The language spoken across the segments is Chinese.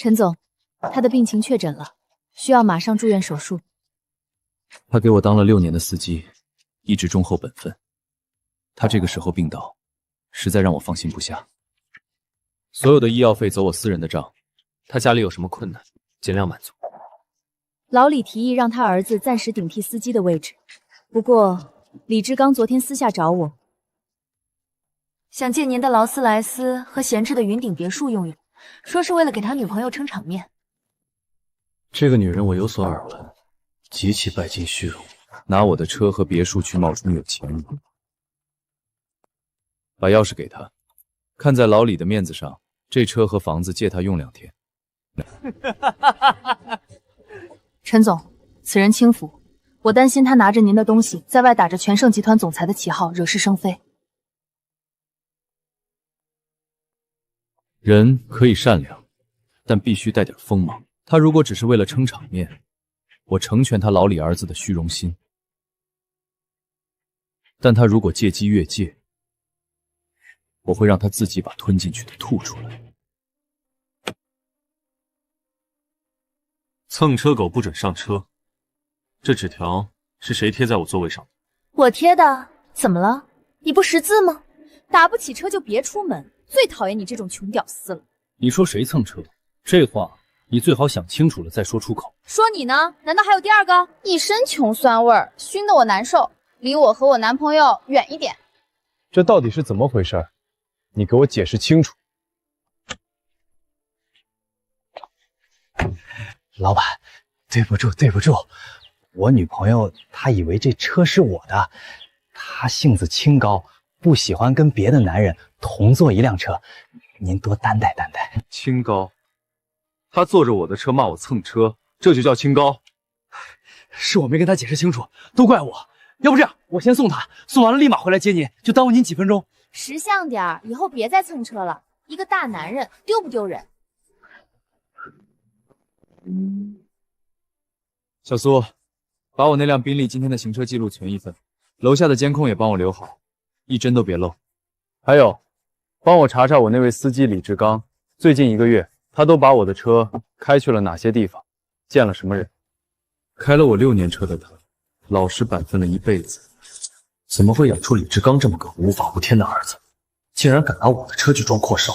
陈总，他的病情确诊了，需要马上住院手术。他给我当了6年的司机，一直忠厚本分。他这个时候病倒，实在让我放心不下。所有的医药费走我私人的账，他家里有什么困难，尽量满足。老李提议让他儿子暂时顶替司机的位置，不过李志刚昨天私下找我，想借您的劳斯莱斯和闲置的云顶别墅用用，说是为了给他女朋友撑场面。这个女人我有所耳闻，极其拜金虚荣，拿我的车和别墅去冒充有钱人。把钥匙给他，看在老李的面子上，这车和房子借他用2天。陈总，此人轻浮，我担心他拿着您的东西，在外打着全盛集团总裁的旗号，惹是生非。人可以善良，但必须带点锋芒。他如果只是为了撑场面，我成全他老李儿子的虚荣心；但他如果借机越界，我会让他自己把吞进去的吐出来。蹭车狗不准上车，这纸条是谁贴在我座位上的？我贴的，怎么了？你不识字吗？打不起车就别出门，最讨厌你这种穷屌丝了。你说谁蹭车？这话你最好想清楚了再说出口。说你呢？难道还有第二个？一身穷酸味儿，熏得我难受，离我和我男朋友远一点。这到底是怎么回事？你给我解释清楚。老板，对不住，我女朋友她以为这车是我的，她性子清高，不喜欢跟别的男人同坐一辆车，您多担待担待。清高？他坐着我的车骂我蹭车，这就叫清高？是我没跟她解释清楚，都怪我。要不这样，我先送她，送完了立马回来接您，就耽误您几分钟。识相点儿，以后别再蹭车了。一个大男人，丢不丢人？小苏，把我那辆宾利今天的行车记录存一份，楼下的监控也帮我留好，一帧都别漏。还有，帮我查查我那位司机李志刚，最近1个月他都把我的车开去了哪些地方，见了什么人。开了我6年车的他，老实本分了一辈子，怎么会养出李志刚这么个无法无天的儿子？竟然敢拿我的车去装阔少！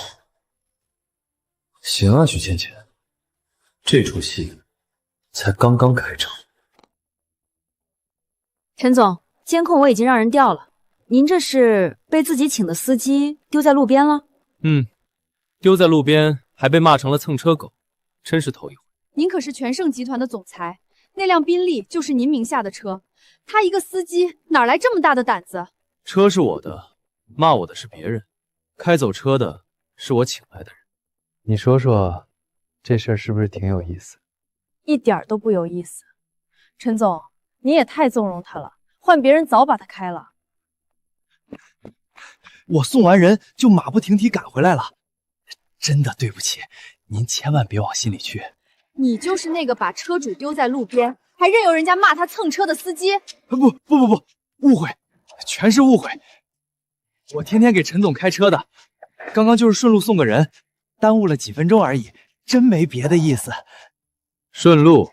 行啊，许倩倩，这出戏才刚刚开场。陈总，监控我已经让人调了，您这是被自己请的司机丢在路边了？丢在路边还被骂成了蹭车狗，真是头一回。您可是全盛集团的总裁，那辆宾利就是您名下的车，他一个司机哪来这么大的胆子？车是我的，骂我的是别人，开走车的是我请来的人。你说说，这事儿是不是挺有意思？一点都不有意思。陈总，你也太纵容他了，换别人早把他开了。我送完人就马不停蹄赶回来了，真的对不起，您千万别往心里去。你就是那个把车主丢在路边，还任由人家骂他蹭车的司机？不，误会，全是误会。我天天给陈总开车的，刚刚就是顺路送个人，耽误了几分钟而已，真没别的意思。顺路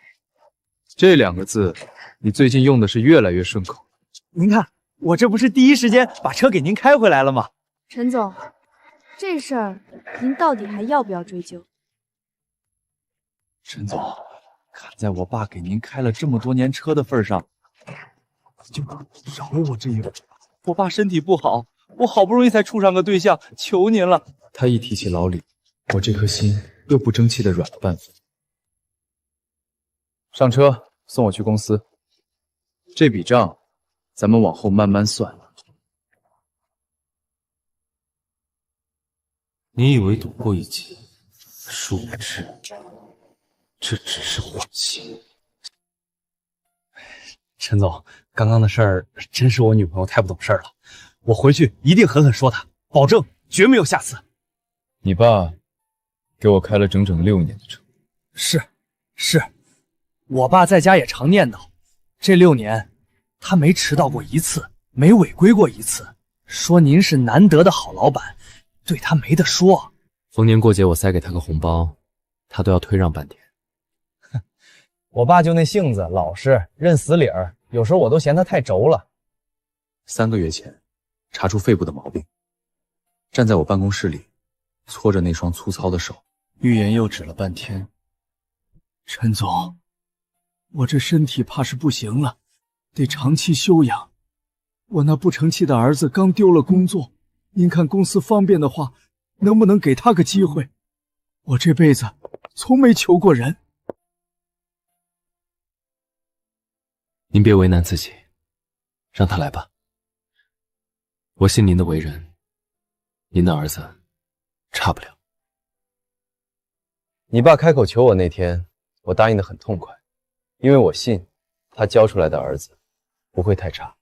这2个字，你最近用的是越来越顺口。您看，我这不是第一时间把车给您开回来了吗？陈总，这事儿您到底还要不要追究？陈总，看在我爸给您开了这么多年车的份上，就饶我这一回。我爸身体不好，我好不容易才处上个对象，求您了。他一提起老李，我这颗心又不争气的软了半分。上车，送我去公司。这笔账，咱们往后慢慢算。你以为躲过一劫，殊不知这只是缓刑。陈总，刚刚的事儿真是我女朋友太不懂事了，我回去一定狠狠说她，保证绝没有下次。你爸给我开了整整6年的车。是，我爸在家也常念叨，这6年他没迟到过一次，没违规过一次，说您是难得的好老板，对他没得说。逢年过节我塞给他个红包，他都要退让半天。我爸就那性子，老实认死理儿，有时候我都嫌他太轴了。3个月前，查出肺部的毛病，站在我办公室里，搓着那双粗糙的手，欲言又止了半天。陈总，我这身体怕是不行了，得长期休养。我那不成器的儿子刚丢了工作，您看公司方便的话，能不能给他个机会？我这辈子从没求过人。您别为难自己，让他来吧。我信您的为人，您的儿子差不了。你爸开口求我那天，我答应得很痛快，因为我信他教出来的儿子不会太差。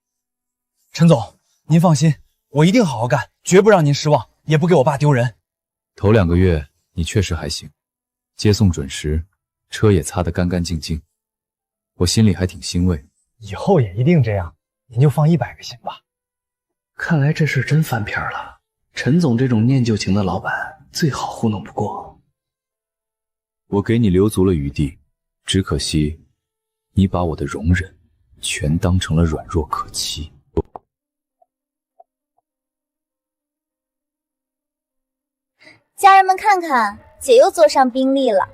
陈总，您放心，我一定好好干，绝不让您失望，也不给我爸丢人。头2个月你确实还行，接送准时，车也擦得干干净净，我心里还挺欣慰。以后也一定这样，您就放100个心吧。看来这事真翻篇了。陈总这种念旧情的老板，最好糊弄不过。我给你留足了余地，只可惜你把我的容忍全当成了软弱可欺。家人们看看，姐又坐上宾利了，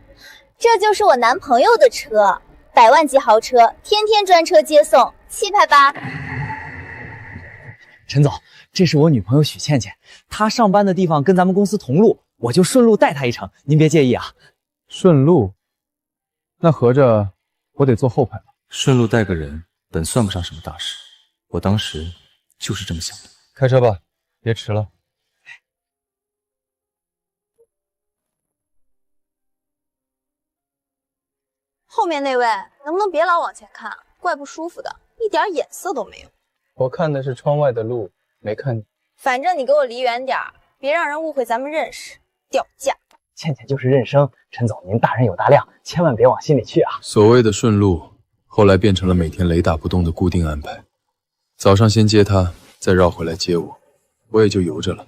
这就是我男朋友的车，100万级豪车，天天专车接送，气派吧？陈总，这是我女朋友许倩倩，她上班的地方跟咱们公司同路，我就顺路带她一程，您别介意啊。顺路？那合着我得坐后排了。顺路带个人，本算不上什么大事。我当时就是这么想的。开车吧，别迟了。后面那位能不能别老往前看，怪不舒服的，一点眼色都没有。我看的是窗外的路，没看你。反正你给我离远点儿，别让人误会咱们认识，掉价。倩倩就是认生，陈总您大人有大量，千万别往心里去啊。所谓的顺路，后来变成了每天雷打不动的固定安排。早上先接他，再绕回来接我，我也就由着了。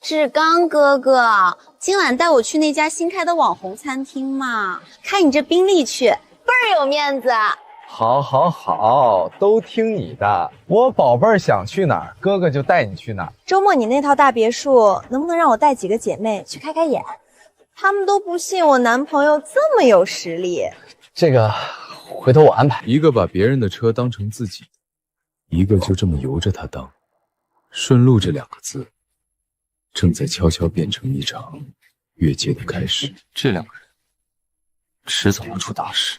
志刚哥哥，今晚带我去那家新开的网红餐厅嘛，开你这宾利去，倍儿有面子。好，好，好，都听你的。我宝贝儿想去哪儿，哥哥就带你去哪儿。周末你那套大别墅，能不能让我带几个姐妹去开开眼？她们都不信我男朋友这么有实力。这个回头我安排。一个把别人的车当成自己，一个就这么由着他当。顺路这2个字，正在悄悄变成一场越界的开始。这2个人迟早要出大事。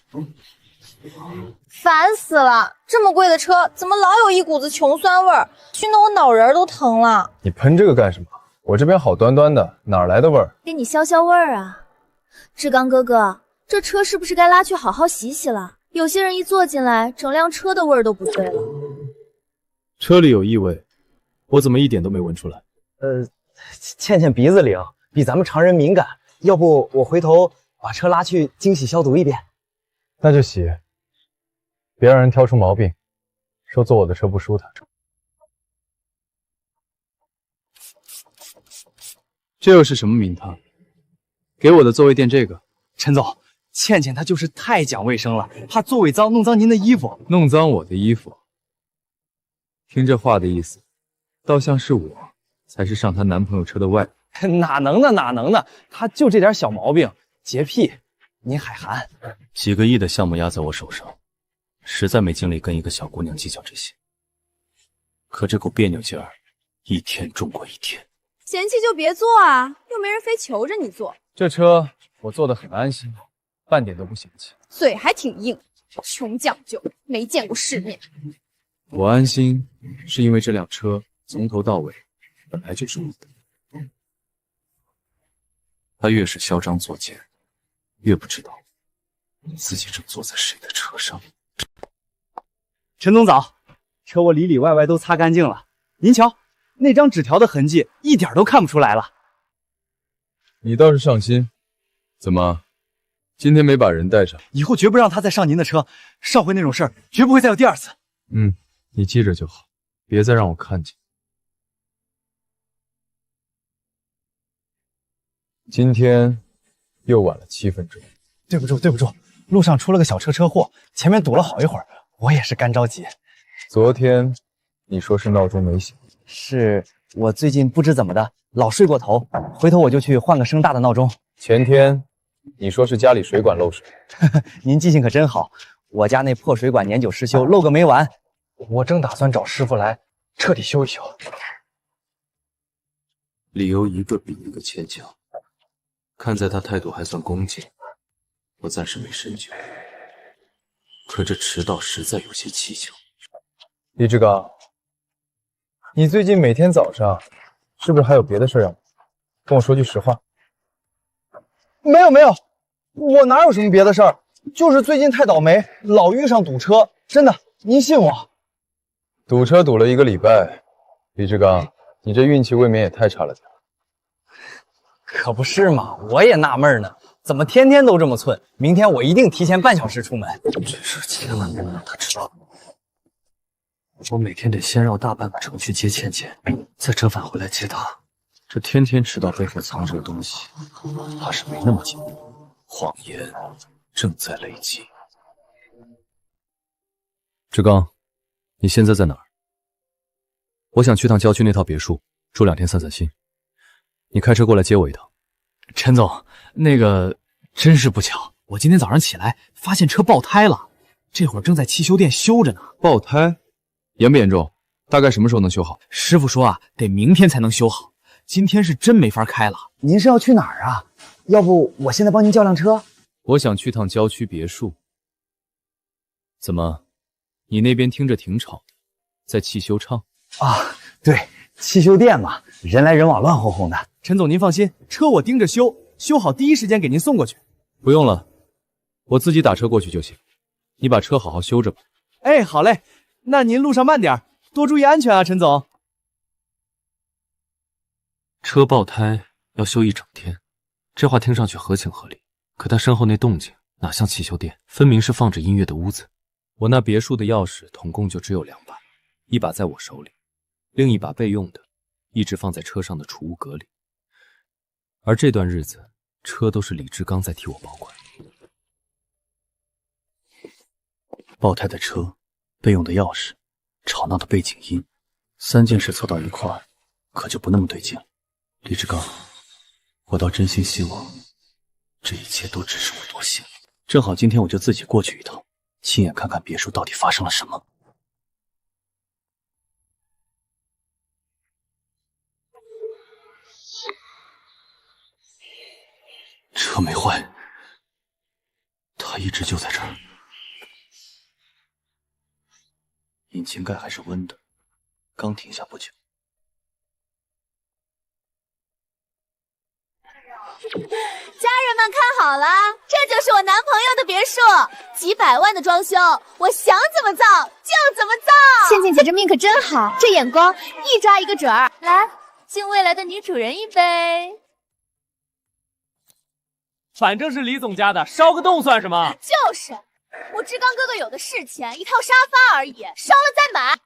烦死了！这么贵的车，怎么老有一股子穷酸味儿，熏得我脑仁都疼了。你喷这个干什么？我这边好端端的，哪来的味儿？给你消消味儿啊。志刚哥哥，这车是不是该拉去好好洗洗了？有些人一坐进来，整辆车的味儿都不对了。车里有异味，我怎么一点都没闻出来？倩倩鼻子灵，比咱们常人敏感，要不我回头把车拉去清洗消毒一遍。那就洗，别让人挑出毛病，说坐我的车不舒坦。这又是什么名堂？给我的座位垫这个。陈总，倩倩她就是太讲卫生了，怕座位脏弄脏您的衣服。弄脏我的衣服？听这话的意思，倒像是我才是上她男朋友车的外。哪能呢，哪能呢？她就这点小毛病，洁癖。您海涵。几个亿的项目压在我手上，实在没精力跟一个小姑娘计较这些。可这股别扭劲儿，一天重过一天。嫌弃就别坐啊，又没人非求着你坐。这车我坐得很安心，半点都不嫌弃。嘴还挺硬，穷讲究，没见过世面。我安心，是因为这辆车从头到尾本来就是我的。他越是嚣张作贱，越不知道自己正坐在谁的车上。陈总早，车我里里外外都擦干净了，您瞧，那张纸条的痕迹一点都看不出来了。你倒是上心，怎么今天没把人带上？以后绝不让他再上您的车，上回那种事儿绝不会再有第2次。你记着就好，别再让我看见。今天又晚了7分钟。对不住，对不住，路上出了个小车祸，前面堵了好一会儿，我也是干着急。昨天你说是闹钟没响，是我最近不知怎么的，老睡过头，回头我就去换个声大的闹钟。前天你说是家里水管漏水，您记性可真好，我家那破水管年久失修，漏个没完。我正打算找师傅来彻底修一修。理由一个比一个牵强，看在他态度还算恭敬，我暂时没深究。可这迟到实在有些蹊跷。李志刚，你最近每天早上是不是还有别的事要忙？跟我说句实话。没有，我哪有什么别的事儿，就是最近太倒霉，老遇上堵车，真的，您信我。堵车堵了1个礼拜，李志刚，你这运气未免也太差了点。可不是嘛，我也纳闷呢，怎么天天都这么寸？明天我一定提前半小时出门。这事千万不能让他知道。我每天得先绕大半个城去接倩倩，再折返回来接她。这天天迟到背后藏着的东西，怕是没那么简单。谎言正在累积。志刚，你现在在哪儿？我想去趟郊区那套别墅，住2天散散心。你开车过来接我一趟。陈总，那个真是不巧，我今天早上起来发现车爆胎了，这会儿正在汽修店修着呢。爆胎？严不严重？大概什么时候能修好？师傅说啊，得明天才能修好，今天是真没法开了。您是要去哪儿啊？要不我现在帮您叫辆车？我想去趟郊区别墅。怎么，你那边听着挺吵的，在汽修厂？啊，对，汽修店嘛，人来人往，乱哄哄的。陈总您放心，车我盯着修，修好第一时间给您送过去。不用了，我自己打车过去就行。你把车好好修着吧。哎，好嘞，那您路上慢点，多注意安全啊，陈总。车爆胎要修1整天，这话听上去合情合理。可他身后那动静哪像汽修店，分明是放着音乐的屋子。我那别墅的钥匙统共就只有2把，一把在我手里，另一把备用的一直放在车上的储物格里。而这段日子，车都是李志刚在替我保管。爆胎的车，备用的钥匙，吵闹的背景音，3件事凑到一块儿，可就不那么对劲了。李志刚，我倒真心希望这一切都只是我多心了。正好今天我就自己过去一趟，亲眼看看别墅到底发生了什么。车没坏，它一直就在这儿。引擎盖还是温的，刚停下不久。家人们看好了，这就是我男朋友的别墅，几百万的装修，我想怎么造就怎么造。倩倩姐这命可真好，这眼光一抓一个准儿。来，敬未来的女主人一杯。反正是李总家的，烧个洞算什么？就是，我志刚哥哥有的是钱，一套沙发而已，烧了再买。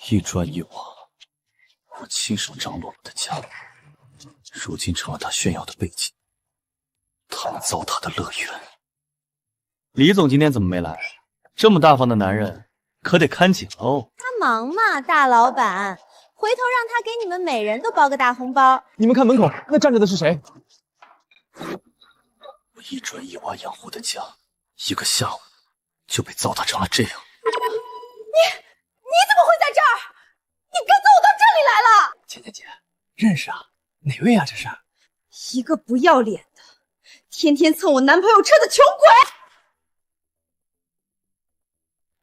一砖一瓦，我亲手张罗了的家，如今成了他炫耀的背景，他们糟蹋的乐园。李总今天怎么没来？这么大方的男人，可得看紧喽。他忙嘛，大老板，回头让他给你们每人都包个大红包。你们看门口那站着的是谁？我一砖一瓦养活的家，一个下午就被糟蹋成了这样。你怎么会在这儿？你跟踪我到这里来了？倩倩姐，认识啊？哪位啊？这是一个不要脸的，天天蹭我男朋友车的穷鬼！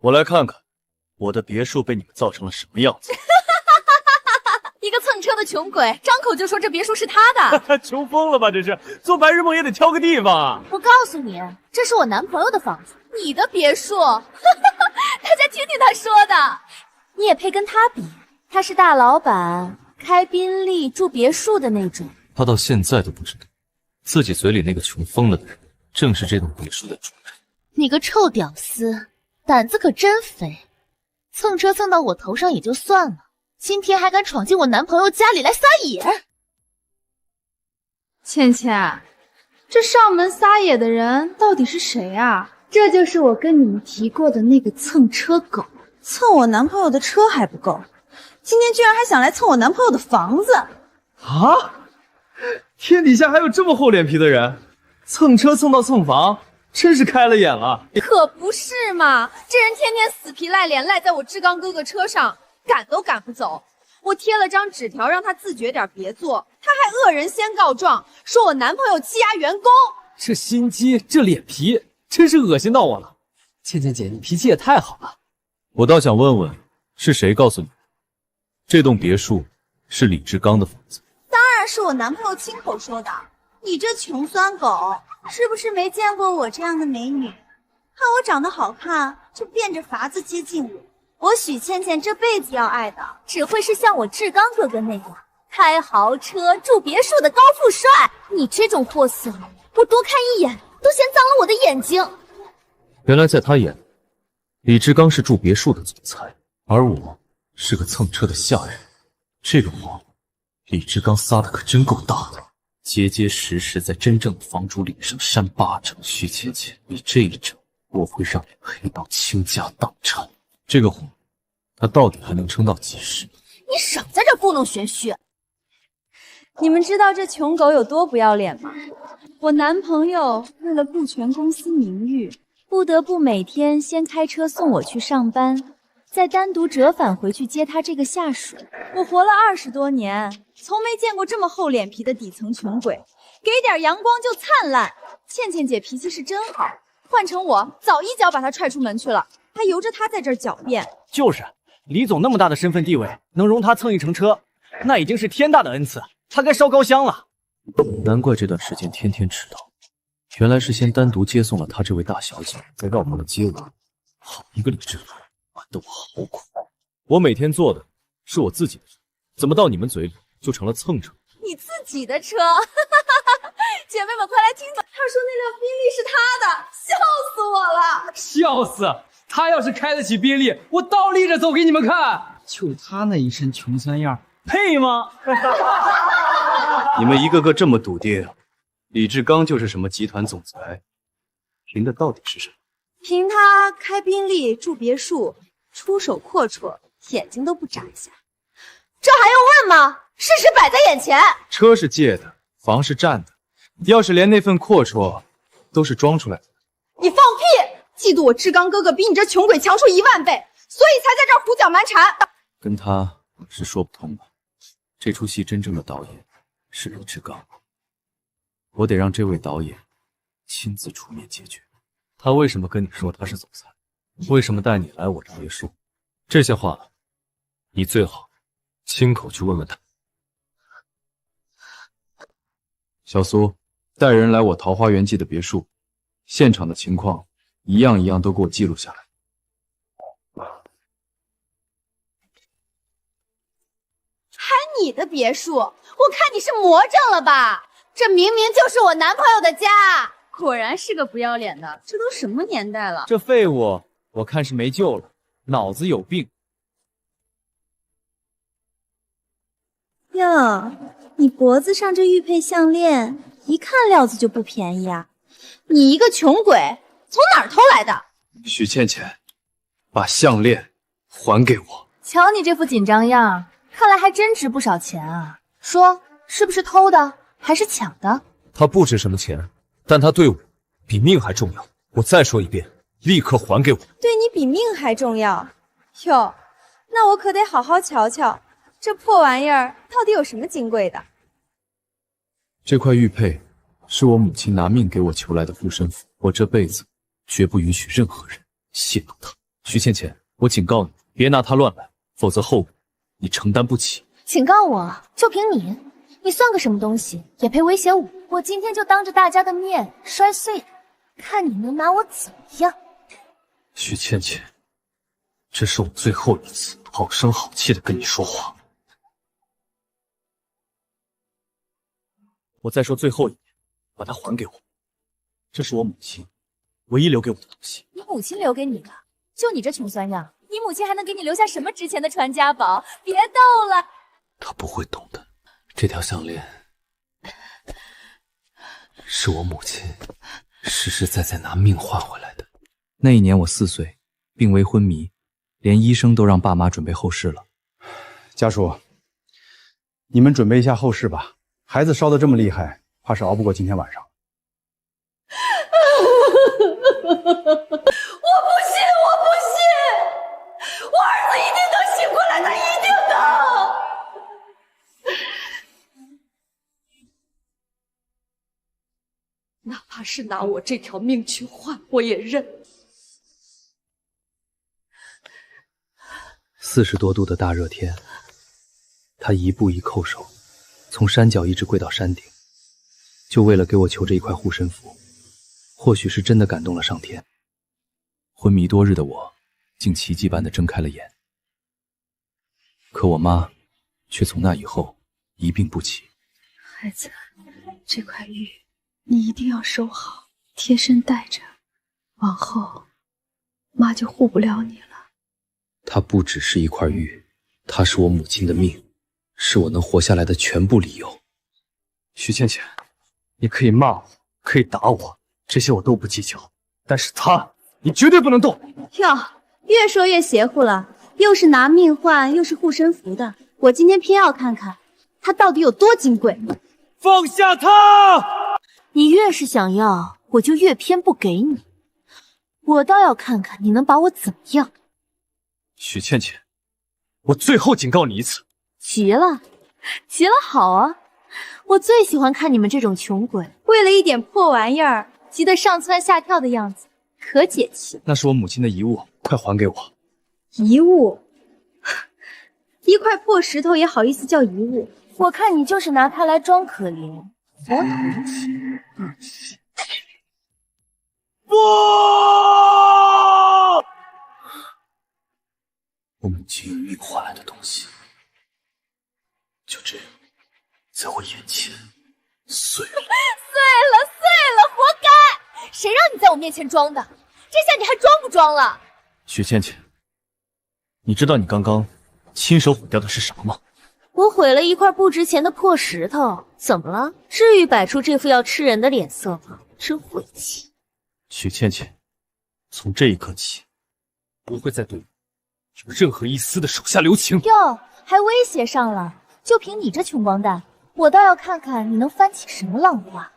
我来看看，我的别墅被你们造成了什么样子。一个蹭车的穷鬼，张口就说这别墅是他的。穷疯了吧？这是做白日梦也得挑个地方啊！我告诉你，这是我男朋友的房子，你的别墅。大家听听他说的，你也配跟他比？他是大老板，开宾利住别墅的那种。他到现在都不知道，自己嘴里那个穷疯了的人，正是这栋别墅的主人。你个臭屌丝，胆子可真肥！蹭车蹭到我头上也就算了，今天还敢闯进我男朋友家里来撒野！倩倩，这上门撒野的人到底是谁啊？这就是我跟你们提过的那个蹭车狗。蹭我男朋友的车还不够，今天居然还想来蹭我男朋友的房子啊！天底下还有这么厚脸皮的人，蹭车蹭到蹭房，真是开了眼了。可不是嘛，这人天天死皮赖脸赖在我志刚哥哥车上，赶都赶不走。我贴了张纸条让他自觉点别坐，他还恶人先告状，说我男朋友欺压员工。这心机，这脸皮，真是恶心到我了。倩倩姐，你脾气也太好了。我倒想问问，是谁告诉你，这栋别墅是李志刚的房子？当然是我男朋友亲口说的。你这穷酸狗，是不是没见过我这样的美女？看我长得好看，就变着法子接近我。我许倩倩这辈子要爱的，只会是像我志刚哥哥那样开豪车住别墅的高富帅。你这种货色，我多看一眼都嫌脏了我的眼睛。原来在他眼里，李志刚是住别墅的总裁，而我是个蹭车的下人。这个谎，李志刚撒的可真够大的，结结实实在真正的房主脸上扇巴掌。徐倩倩，你这一整，我会让你黑到倾家荡产。这个谎，他到底还能撑到几时？你少在这故弄玄虚。你们知道这穷狗有多不要脸吗？我男朋友为了顾全公司名誉，不得不每天先开车送我去上班，再单独折返回去接他这个下属。我活了20多年，从没见过这么厚脸皮的底层穷鬼，给点阳光就灿烂。倩倩姐脾气是真好，换成我早一脚把她踹出门去了，还由着她在这儿狡辩。就是李总那么大的身份地位，能容他蹭一程车，那已经是天大的恩赐，他该烧高香了。难怪这段时间天天迟到，原来是先单独接送了他这位大小姐，再绕过来接我。好一个李志刚，玩得我好苦。我每天坐的是我自己的车，怎么到你们嘴里就成了蹭车？你自己的车，姐妹们快来听吧！他说那辆宾利是他的，笑死我了！笑死！他要是开得起宾利，我倒立着走给你们看。就他那一身穷酸样，配吗？你们一个个这么笃定，李志刚就是什么集团总裁，凭的到底是什么？凭他开宾利住别墅，出手阔绰，眼睛都不眨一下，这还用问吗？事实摆在眼前。车是借的，房是占的，要是连那份阔绰都是装出来的，你放屁！嫉妒我志刚哥哥比你这穷鬼强出1万倍，所以才在这儿胡搅蛮缠。跟他是说不通的。这出戏真正的导演是李志刚，我得让这位导演亲自出面解决。他为什么跟你说他是总裁？为什么带你来我这别墅？这些话，你最好亲口去问问他。小苏，带人来我桃花源记的别墅，现场的情况一样一样都给我记录下来。还你的别墅，我看你是魔怔了吧？这明明就是我男朋友的家。果然是个不要脸的，这都什么年代了？这废物，我看是没救了，脑子有病。哟，你脖子上这玉佩项链，一看料子就不便宜啊！你一个穷鬼，从哪儿偷来的？许倩倩，把项链还给我。瞧你这副紧张样，看来还真值不少钱啊！说是不是偷的，还是抢的？他不值什么钱，但他对我比命还重要。我再说一遍，立刻还给我。对你比命还重要？哟，那我可得好好瞧瞧，这破玩意儿到底有什么金贵的？这块玉佩是我母亲拿命给我求来的护身符，我这辈子绝不允许任何人亵渎它。徐倩倩，我警告你，别拿它乱来，否则后果你承担不起。警告我，就凭你，你算个什么东西，也配威胁我？我今天就当着大家的面摔碎它，看你能拿我怎么样？徐倩倩，这是我最后一次好声好气的跟你说话。我再说最后一遍，把它还给我。这是我母亲唯一留给我的东西。你母亲留给你的？就你这穷酸样，你母亲还能给你留下什么值钱的传家宝？别逗了。她不会懂的。这条项链是我母亲实实在在拿命换回来的。那一年我4岁，病危昏迷，连医生都让爸妈准备后事了。家属，你们准备一下后事吧。孩子烧得这么厉害，怕是熬不过今天晚上。我不信，我不信，我儿子一定能醒过来的，一定能。哪怕是拿我这条命去换，我也认。40多度的大热天，他一步一叩首，从山脚一直跪到山顶，就为了给我求这一块护身符。或许是真的感动了上天，昏迷多日的我，竟奇迹般的睁开了眼。可我妈却从那以后一病不起。孩子，这块玉你一定要收好，贴身带着，往后妈就护不了你了。它不只是一块玉，它是我母亲的命，是我能活下来的全部理由。徐倩倩，你可以骂我，可以打我，这些我都不计较，但是他，你绝对不能动。哟，越说越邪乎了，又是拿命换，又是护身符的，我今天偏要看看他到底有多金贵。放下他！你越是想要，我就越偏不给你。我倒要看看你能把我怎么样。许倩倩，我最后警告你一次。急了，急了，好啊！我最喜欢看你们这种穷鬼，为了一点破玩意儿，急得上蹿下跳的样子，可解气。那是我母亲的遗物，快还给我。遗物？一块破石头也好意思叫遗物？我看你就是拿它来装可怜。佛同情。不！我母亲用命换来的东西，就这样在我眼前碎了。碎了，活该！谁让你在我面前装的？这下你还装不装了？许倩倩，你知道你刚刚亲手毁掉的是啥吗？我毁了一块不值钱的破石头，怎么了？至于摆出这副要吃人的脸色吗？真晦气！许倩倩，从这一刻起，不会再对你有任何一丝的手下留情。哟，还威胁上了？就凭你这穷光蛋，我倒要看看你能翻起什么浪花。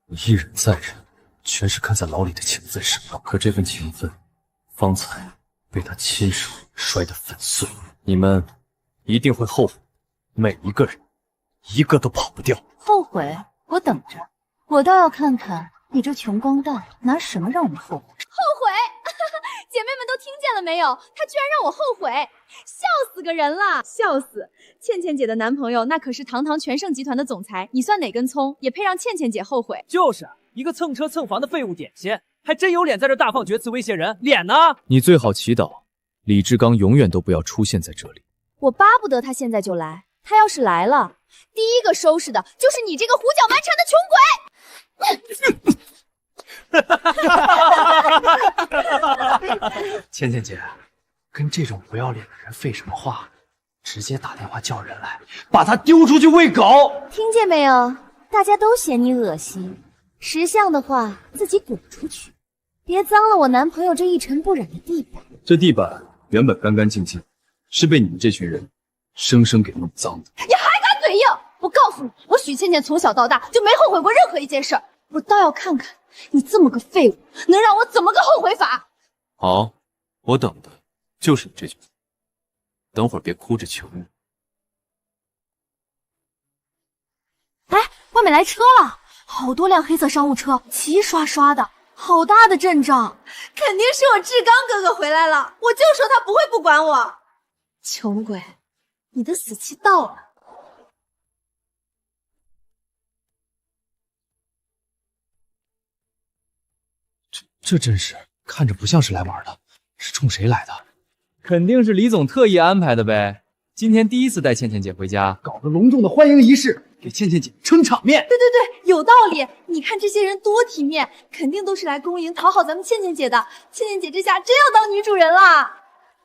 我一忍再忍，全是看在牢里的情分上。可这份情分，方才被他亲手摔得粉碎。你们一定会后悔，每一个人，一个都跑不掉。后悔？我等着。我倒要看看你这穷光蛋拿什么让我后悔。后悔！姐妹们都听见了没有？她居然让我后悔，笑死个人了！笑死！倩倩姐的男朋友那可是堂堂全盛集团的总裁，你算哪根葱，也配让倩倩姐后悔？就是一个蹭车蹭房的废物点心，还真有脸在这大放厥词威胁人，脸呢？你最好祈祷李志刚永远都不要出现在这里。我巴不得他现在就来，他要是来了，第一个收拾的就是你这个胡搅蛮缠的穷鬼！倩倩姐，跟这种不要脸的人废什么话？直接打电话叫人来，把他丢出去喂狗！听见没有？大家都嫌你恶心，识相的话自己滚出去，别脏了我男朋友这一尘不染的地板。这地板原本干干净净，是被你们这群人生生给弄脏的。你还敢嘴硬！我告诉你，我许倩倩从小到大就没后悔过任何一件事儿，我倒要看看你这么个废物能让我怎么个后悔法。好，我等的就是你这句话。等会儿别哭着求我。哎，外面来车了，好多辆黑色商务车，齐刷刷的，好大的阵仗。肯定是我志刚哥哥回来了，我就说他不会不管我。穷鬼，你的死期到了。这阵势看着不像是来玩的，是冲谁来的？肯定是李总特意安排的呗。今天第一次带倩倩姐回家，搞个隆重的欢迎仪式，给倩倩姐撑场面。对，有道理。你看这些人多体面，肯定都是来恭迎讨好咱们倩倩姐的。倩倩姐这下真要当女主人了。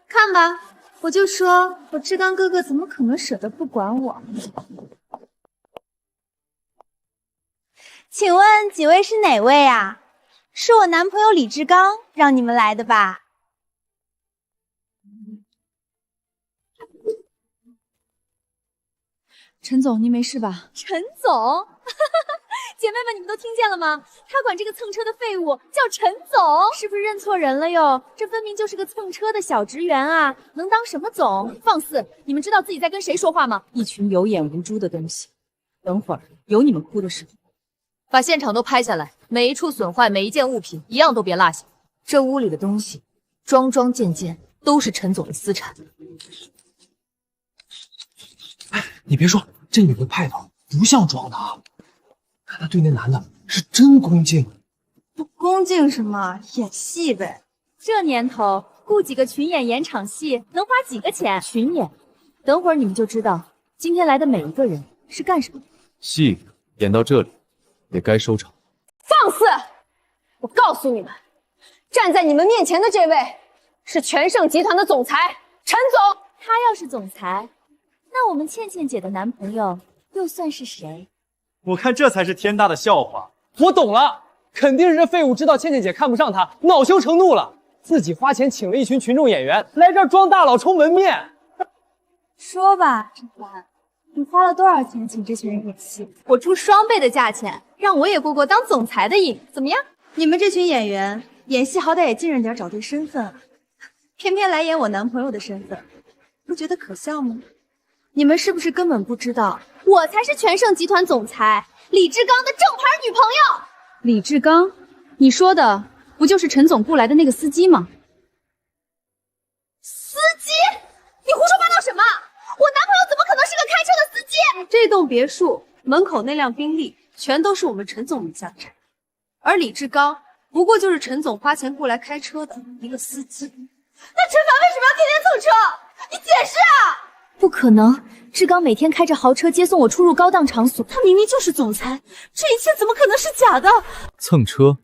看吧，我就说我志刚哥哥怎么可能舍得不管我？请问几位是哪位啊？是我男朋友李志刚让你们来的吧？陈总，您没事吧？陈总，姐妹们，你们都听见了吗？他管这个蹭车的废物叫陈总，是不是认错人了哟？这分明就是个蹭车的小职员啊，能当什么总？放肆！你们知道自己在跟谁说话吗？一群有眼无珠的东西！等会儿有你们哭的时候。把现场都拍下来，每一处损坏，每一件物品，一样都别落下。这屋里的东西，桩桩件件都是陈总的私产。你别说，这女的派头不像装的啊！看她对那男的是真恭敬。不恭敬什么？演戏呗。这年头，雇几个群演演场戏，能花几个钱？群演，等会儿你们就知道，今天来的每一个人是干什么的。戏演到这里，也该收场。放肆！我告诉你们，站在你们面前的这位是全盛集团的总裁陈总。他要是总裁，那我们倩倩姐的男朋友又算是谁？我看这才是天大的笑话。我懂了，肯定是这废物知道倩倩姐看不上他，恼羞成怒了，自己花钱请了一群群众演员来这儿装大佬充门面。说吧，陈凡，你花了多少钱请这群人演戏？我出双倍的价钱，让我也过过当总裁的瘾，怎么样？你们这群演员演戏好歹也尽人点，找对身份啊，偏偏来演我男朋友的身份，不觉得可笑吗？你们是不是根本不知道，我才是全盛集团总裁李志刚的正牌女朋友？李志刚，你说的不就是陈总雇来的那个司机吗？司机？你胡说八道什么？我男朋友怎么可能是个开车的司机？这栋别墅门口那辆宾利全都是我们陈总名下的产品，而李志刚不过就是陈总花钱雇来开车的一个司机。那陈凡为什么要天天蹭车？你解释啊！不可能，志刚每天开着豪车接送我出入高档场所，他明明就是总裁，这一切怎么可能是假的？蹭车？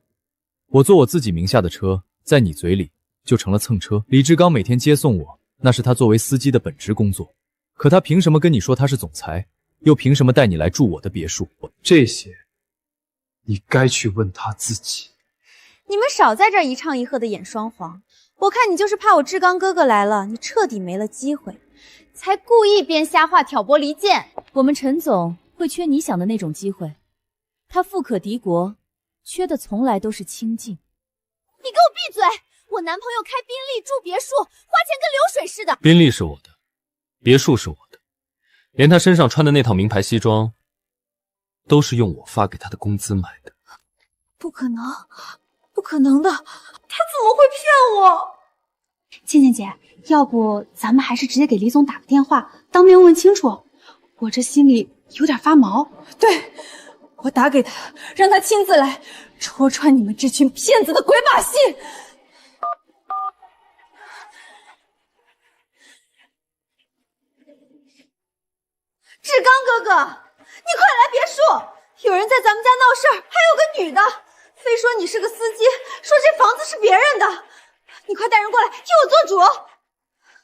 我坐我自己名下的车，在你嘴里就成了蹭车。李志刚每天接送我，那是他作为司机的本职工作。可他凭什么跟你说他是总裁？又凭什么带你来住我的别墅？这些，你该去问他自己。你们少在这儿一唱一和的演双簧，我看你就是怕我志刚哥哥来了，你彻底没了机会，才故意编瞎话挑拨离间。我们陈总会缺你想的那种机会，他富可敌国，缺的从来都是清静。你给我闭嘴！我男朋友开宾利住别墅，花钱跟流水似的。宾利是我的，别墅是我的，连他身上穿的那套名牌西装，都是用我发给他的工资买的。不可能，不可能的，他怎么会骗我？倩倩姐，要不咱们还是直接给李总打个电话，当面问清楚。我这心里有点发毛。对，我打给他，让他亲自来戳穿你们这群骗子的鬼把戏。志刚哥哥，你快来别墅！有人在咱们家闹事儿，还有个女的，非说你是个司机，说这房子是别人的。你快带人过来，替我做主！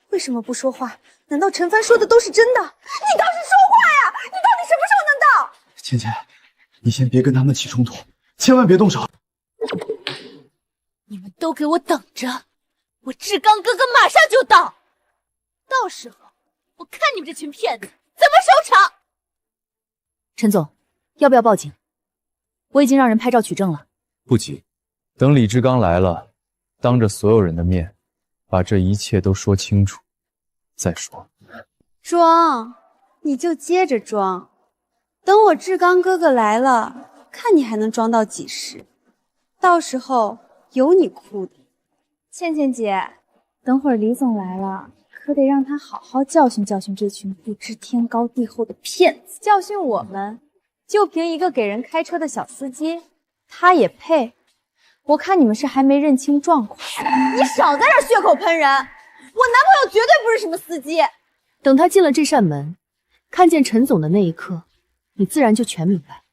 为什么不说话？难道陈帆说的都是真的？你倒是说话呀！你到底什么时候能到？倩倩，你先别跟他们起冲突，千万别动手。你们都给我等着，我志刚哥哥马上就到，到时候我看你们这群骗子怎么收场。陈总，要不要报警？我已经让人拍照取证了。不急，等李志刚来了，当着所有人的面，把这一切都说清楚再说。装，你就接着装，等我志刚哥哥来了，看你还能装到几时？到时候有你哭的。倩倩姐，等会儿李总来了，可得让他好好教训教训这群不知天高地厚的骗子。教训我们，就凭一个给人开车的小司机，他也配？我看你们是还没认清状况。你少在这血口喷人！我男朋友绝对不是什么司机。等他进了这扇门，看见陈总的那一刻，你自然就全明白。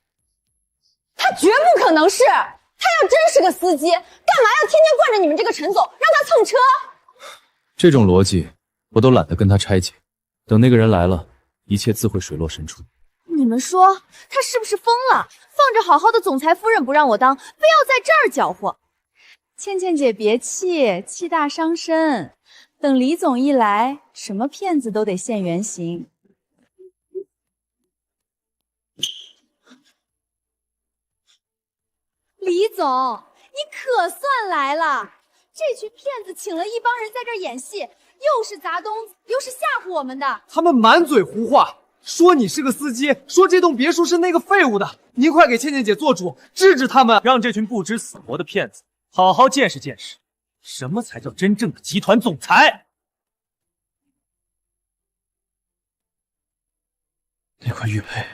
他绝不可能是，他要真是个司机，干嘛要天天惯着你们这个陈总，让他蹭车？这种逻辑我都懒得跟他拆解，等那个人来了，一切自会水落石出。你们说，他是不是疯了？放着好好的总裁夫人不让我当，非要在这儿搅和。倩倩姐别气，气大伤身。等李总一来，什么骗子都得现原形。李总，你可算来了！这群骗子请了一帮人在这儿演戏，又是砸东西，又是吓唬我们的。他们满嘴胡话，说你是个司机，说这栋别墅是那个废物的。您快给倩倩姐做主，制止他们，让这群不知死活的骗子好好见识见识，什么才叫真正的集团总裁。那块玉佩，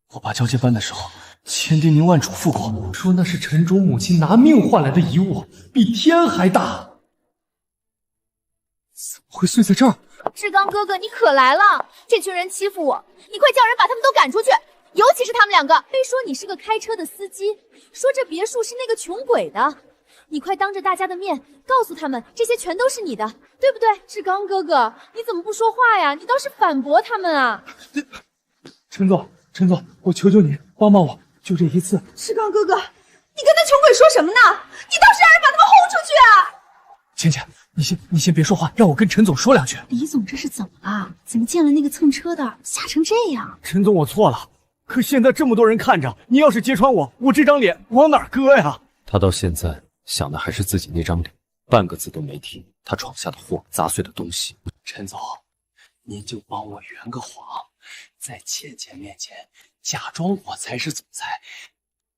我爸交接班的时候千叮咛万嘱咐过，说那是陈总母亲拿命换来的遗物，比天还大。怎么会碎在这儿？志刚哥哥，你可来了！这群人欺负我，你快叫人把他们都赶出去，尤其是他们两个。非说你是个开车的司机，说这别墅是那个穷鬼的，你快当着大家的面告诉他们，这些全都是你的，对不对？志刚哥哥，你怎么不说话呀？你倒是反驳他们啊！陈总，我求求你帮帮我，就这一次。志刚哥哥，你跟那穷鬼说什么呢？你倒是让人把他们轰出去啊！倩倩，你先别说话，让我跟陈总说两句。李总这是怎么了？怎么见了那个蹭车的吓成这样？陈总，我错了。可现在这么多人看着，你要是揭穿我这张脸往哪儿搁呀？他到现在想的还是自己那张脸，半个字都没提他闯下的祸，砸碎的东西。陈总，您就帮我圆个谎，在倩倩面前假装我才是总裁，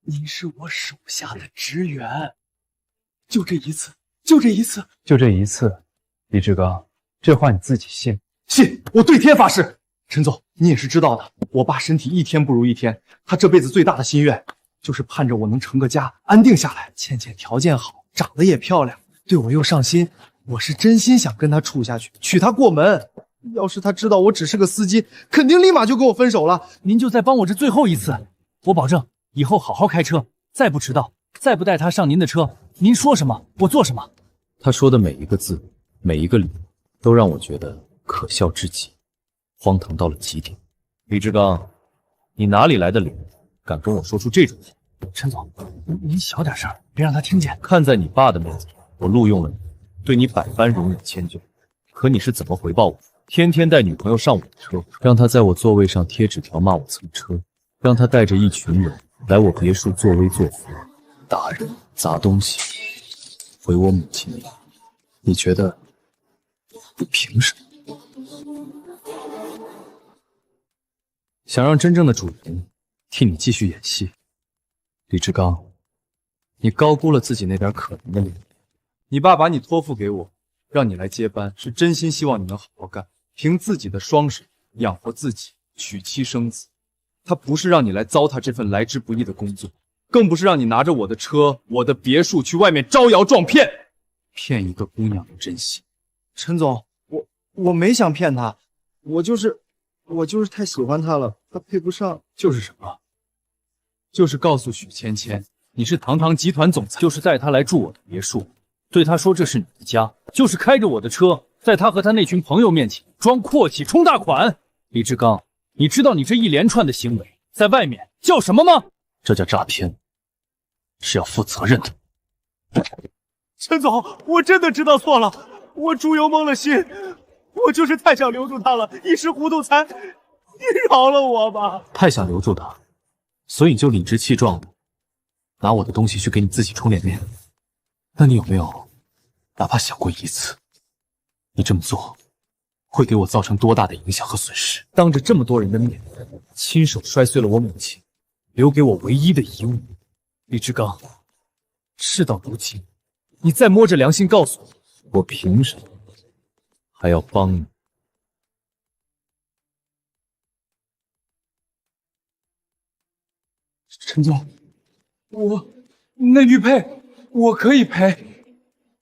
您是我手下的职员，就这一次，就这一次，李志刚，这话你自己信？信，我对天发誓。陈总，你也是知道的，我爸身体一天不如一天，他这辈子最大的心愿就是盼着我能成个家，安定下来。倩倩条件好，长得也漂亮，对我又上心，我是真心想跟她处下去，娶她过门。要是她知道我只是个司机，肯定立马就跟我分手了。您就再帮我这最后一次，我保证以后好好开车，再不迟到，再不带她上您的车，您说什么我做什么。他说的每一个字，每一个理，都让我觉得可笑至极，荒唐到了极点。李志刚，你哪里来的理，敢跟我说出这种话？陈总，您小点声，别让他听见。看在你爸的面子上，我录用了你，对你百般容忍迁就。可你是怎么回报我？天天带女朋友上我的车，让她在我座位上贴纸条骂我蹭车，让她带着一群人来我别墅作威作福，打人、砸东西，毁我母亲的。你觉得我凭什么？想让真正的主人替你继续演戏？李志刚，你高估了自己那点可能的能力。你爸把你托付给我，让你来接班，是真心希望你能好好干，凭自己的双手养活自己，娶妻生子。他不是让你来糟蹋这份来之不易的工作，更不是让你拿着我的车、我的别墅去外面招摇撞骗，骗一个姑娘的真心。陈总，我没想骗她，我就是太喜欢她了，她配不上。就是什么？就是告诉许芊芊，你是堂堂集团总裁，就是带她来住我的别墅，对她说这是你的家，就是开着我的车，在她和她那群朋友面前装阔气冲大款。李志刚，你知道你这一连串的行为在外面叫什么吗？这叫诈骗，是要负责任的。陈总，我真的知道错了，我猪油蒙了心，我就是太想留住他了，一时糊涂才……你饶了我吧！太想留住他，所以就理直气壮的拿我的东西去给你自己充脸面。那你有没有哪怕想过一次，你这么做会给我造成多大的影响和损失？当着这么多人的面，亲手摔碎了我母亲留给我唯一的遗物。李志刚，事到如今，你再摸着良心告诉我，我凭什么还要帮你？陈总，那玉佩我可以赔，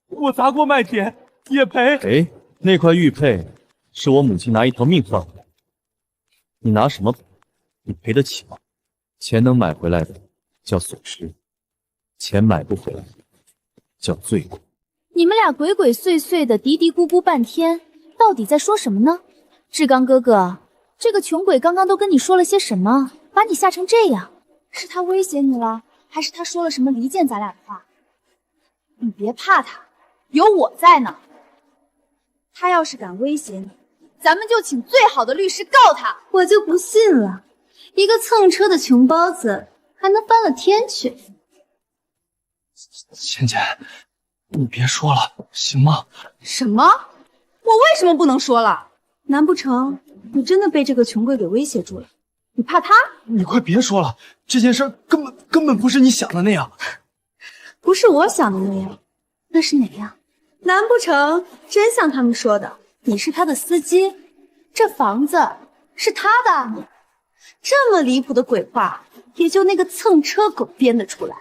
我砸锅卖铁也赔。赔？那块玉佩是我母亲拿一条命换回来的，你拿什么赔？你赔得起吗？钱能买回来的叫损失，钱买不回来的叫罪过。你们俩鬼鬼祟祟的嘀嘀咕咕半天，到底在说什么呢？志刚哥哥，这个穷鬼刚刚都跟你说了些什么，把你吓成这样？是他威胁你了，还是他说了什么离间咱俩的话？你别怕他，有我在呢。他要是敢威胁你，咱们就请最好的律师告他。我就不信了，一个蹭车的穷包子还能翻了天去？倩倩，你别说了，行吗？什么？我为什么不能说了？难不成你真的被这个穷鬼给威胁住了？你怕他？你快别说了，这件事根本不是你想的那样。不是我想的那样，那是哪样？难不成真像他们说的，你是他的司机，这房子是他的？这么离谱的鬼话，也就那个蹭车狗编得出来。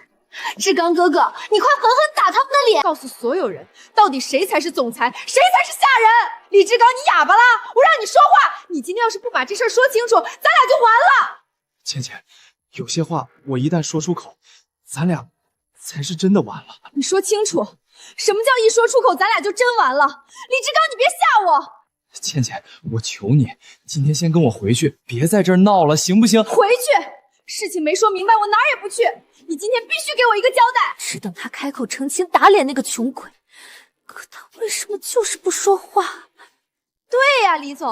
志刚哥哥，你快狠狠打他们的脸，告诉所有人，到底谁才是总裁，谁才是下人！李志刚，你哑巴啦？我让你说话，你今天要是不把这事儿说清楚，咱俩就完了。倩倩，有些话我一旦说出口，咱俩才是真的完了。你说清楚，什么叫一说出口咱俩就真完了？李志刚，你别吓我！倩倩，我求你，今天先跟我回去，别在这儿闹了，行不行？回去，事情没说明白，我哪儿也不去。你今天必须给我一个交代。只等他开口澄清打脸那个穷鬼，可他为什么就是不说话？对呀，李总，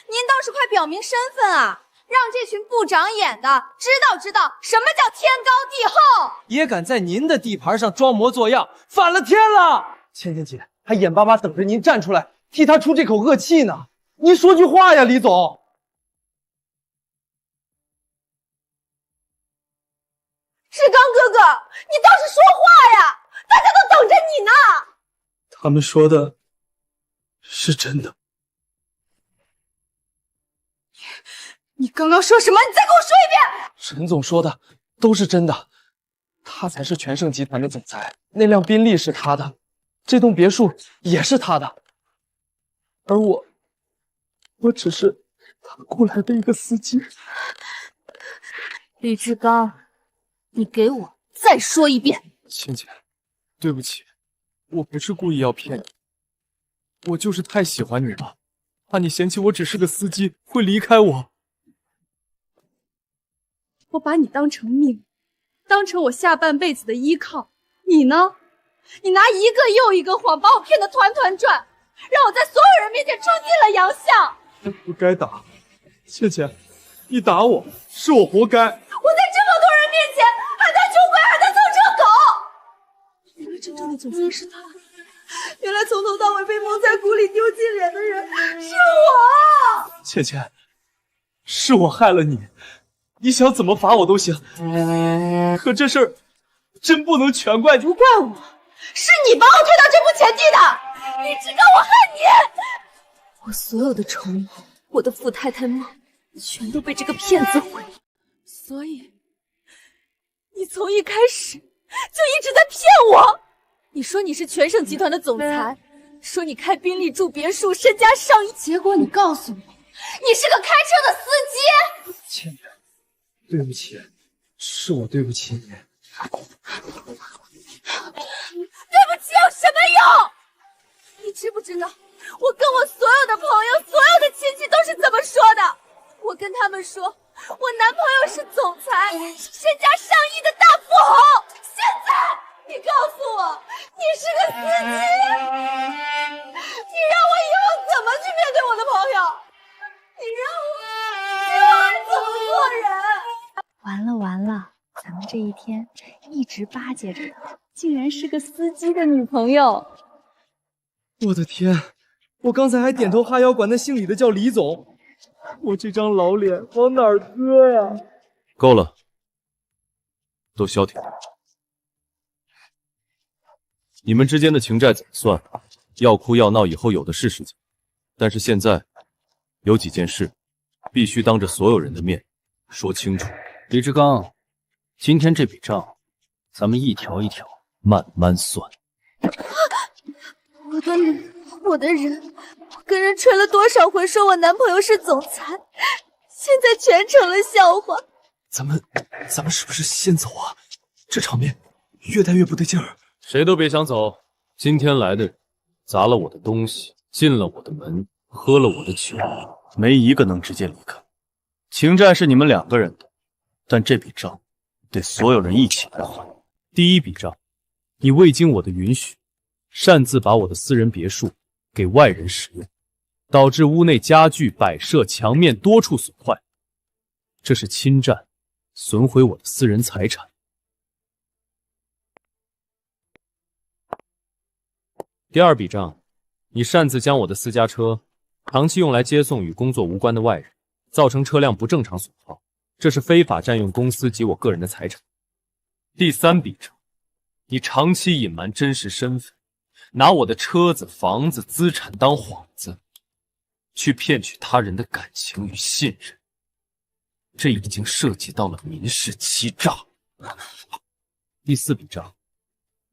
您倒是快表明身份啊，让这群不长眼的知道什么叫天高地厚。也敢在您的地盘上装模作样，反了天了！倩倩姐还眼巴巴等着您站出来替他出这口恶气呢。您说句话呀，李总。志刚哥哥，你倒是说话呀！大家都等着你呢。他们说的是真的。你刚刚说什么？你再给我说一遍。陈总说的都是真的，他才是全盛集团的总裁，那辆宾利是他的，这栋别墅也是他的，而我只是他雇来的一个司机。李志刚，你给我再说一遍。倩倩，对不起，我不是故意要骗你，我就是太喜欢你了，怕你嫌弃我只是个司机会离开我。我把你当成命，当成我下半辈子的依靠。你呢？你拿一个又一个谎把我骗得团团转，让我在所有人面前冲进了洋相。不该打，倩倩，你打我是我活该。我在这么多人面前喊他穷鬼，喊他蹭车狗。原来真正的总裁是他，原来从头到尾被蒙在鼓里丢尽脸的人是我。倩倩，是我害了你，你想怎么罚我都行，可这事儿真不能全怪你。不怪我，是你把我推到这步田地的。李志刚，我恨你！我所有的筹码，我的富太太梦，全都被这个骗子毁。所以，你从一开始就一直在骗我。你说你是全盛集团的总裁，说你开宾利住别墅，身家上亿，结果你告诉我，你是个开车的司机。倩倩，对不起，是我对不起你。对不起有什么用？你知不知道，我跟我所有的朋友、所有的亲戚都是怎么说的？我跟他们说，我男朋友是总裁，是身家上亿的大富豪。现在你告诉我，你是个司机，你让我以后怎么去面对我的朋友？你让我怎么做人？完了，咱们这一天一直巴结着的，竟然是个司机的女朋友。我的天，我刚才还点头哈腰管那姓李的叫李总，我这张老脸往哪儿搁呀？够了，都消停。你们之间的情债怎么算？要哭要闹以后有的是时间，但是现在有几件事必须当着所有人的面说清楚。李志刚，今天这笔账，咱们一条一条慢慢算。我的脸，我的人，我跟人吹了多少回说我男朋友是总裁，现在全成了笑话。咱们是不是先走啊？这场面越带越不对劲儿。谁都别想走，今天来的人砸了我的东西，进了我的门，喝了我的酒，没一个能直接离开。情债是你们2个人的，但这笔账得所有人一起来还。第一笔账，你未经我的允许，擅自把我的私人别墅给外人使用，导致屋内家具、摆设、墙面多处损坏，这是侵占，损毁我的私人财产。第二笔账，你擅自将我的私家车长期用来接送与工作无关的外人，造成车辆不正常损耗，这是非法占用公司及我个人的财产。第三笔账，你长期隐瞒真实身份，拿我的车子、房子、资产当幌子，去骗取他人的感情与信任，这已经涉及到了民事欺诈。第四笔账，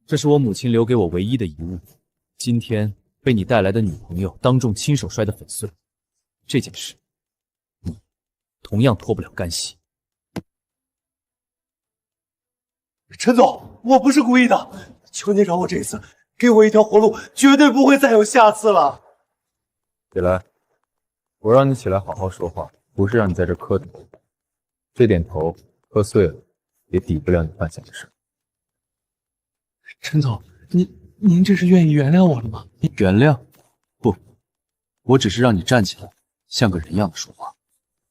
这是我母亲留给我唯一的遗物，今天被你带来的女朋友当众亲手摔得粉碎，这件事你同样脱不了干系。陈总，我不是故意的，求您饶我这一次，给我一条活路，绝对不会再有下次了。起来，我让你起来好好说话，不是让你在这磕头。这点头磕碎了，也抵不了你犯下的事。陈总，您这是愿意原谅我了吗？原谅？不，我只是让你站起来，像个人样的说话。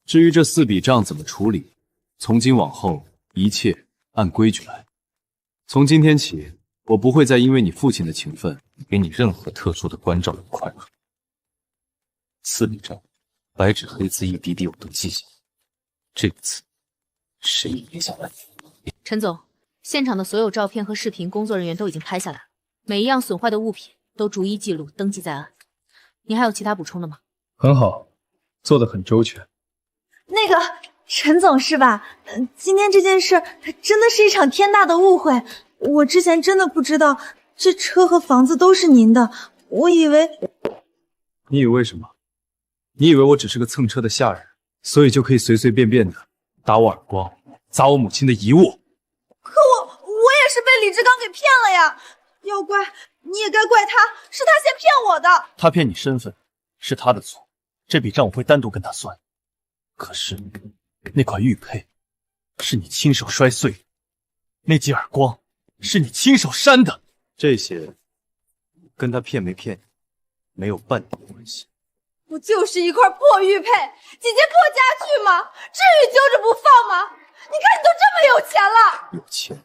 至于这4笔账怎么处理，从今往后一切按规矩来。从今天起，我不会再因为你父亲的情分给你任何特殊的关照与快乐。4笔账，白纸黑字一笔笔我都记下来，这个字谁也别想来。陈总，现场的所有照片和视频，工作人员都已经拍下来了，每一样损坏的物品都逐一记录，登记在案。你还有其他补充的吗？很好，做得很周全。那个陈总是吧？今天这件事真的是一场天大的误会。我之前真的不知道这车和房子都是您的，我以为……你以为什么？你以为我只是个蹭车的下人，所以就可以随随便便的打我耳光，砸我母亲的遗物？可我也是被李志刚给骗了呀！要怪你也该怪他，是他先骗我的。他骗你身份是他的错，这笔账我会单独跟他算。可是那块玉佩是你亲手摔碎的，那记耳光是你亲手扇的，这些跟他骗没骗你没有半点关系。不就是一块破玉佩，几件破家具吗？至于揪着不放吗？你看你都这么有钱了，有钱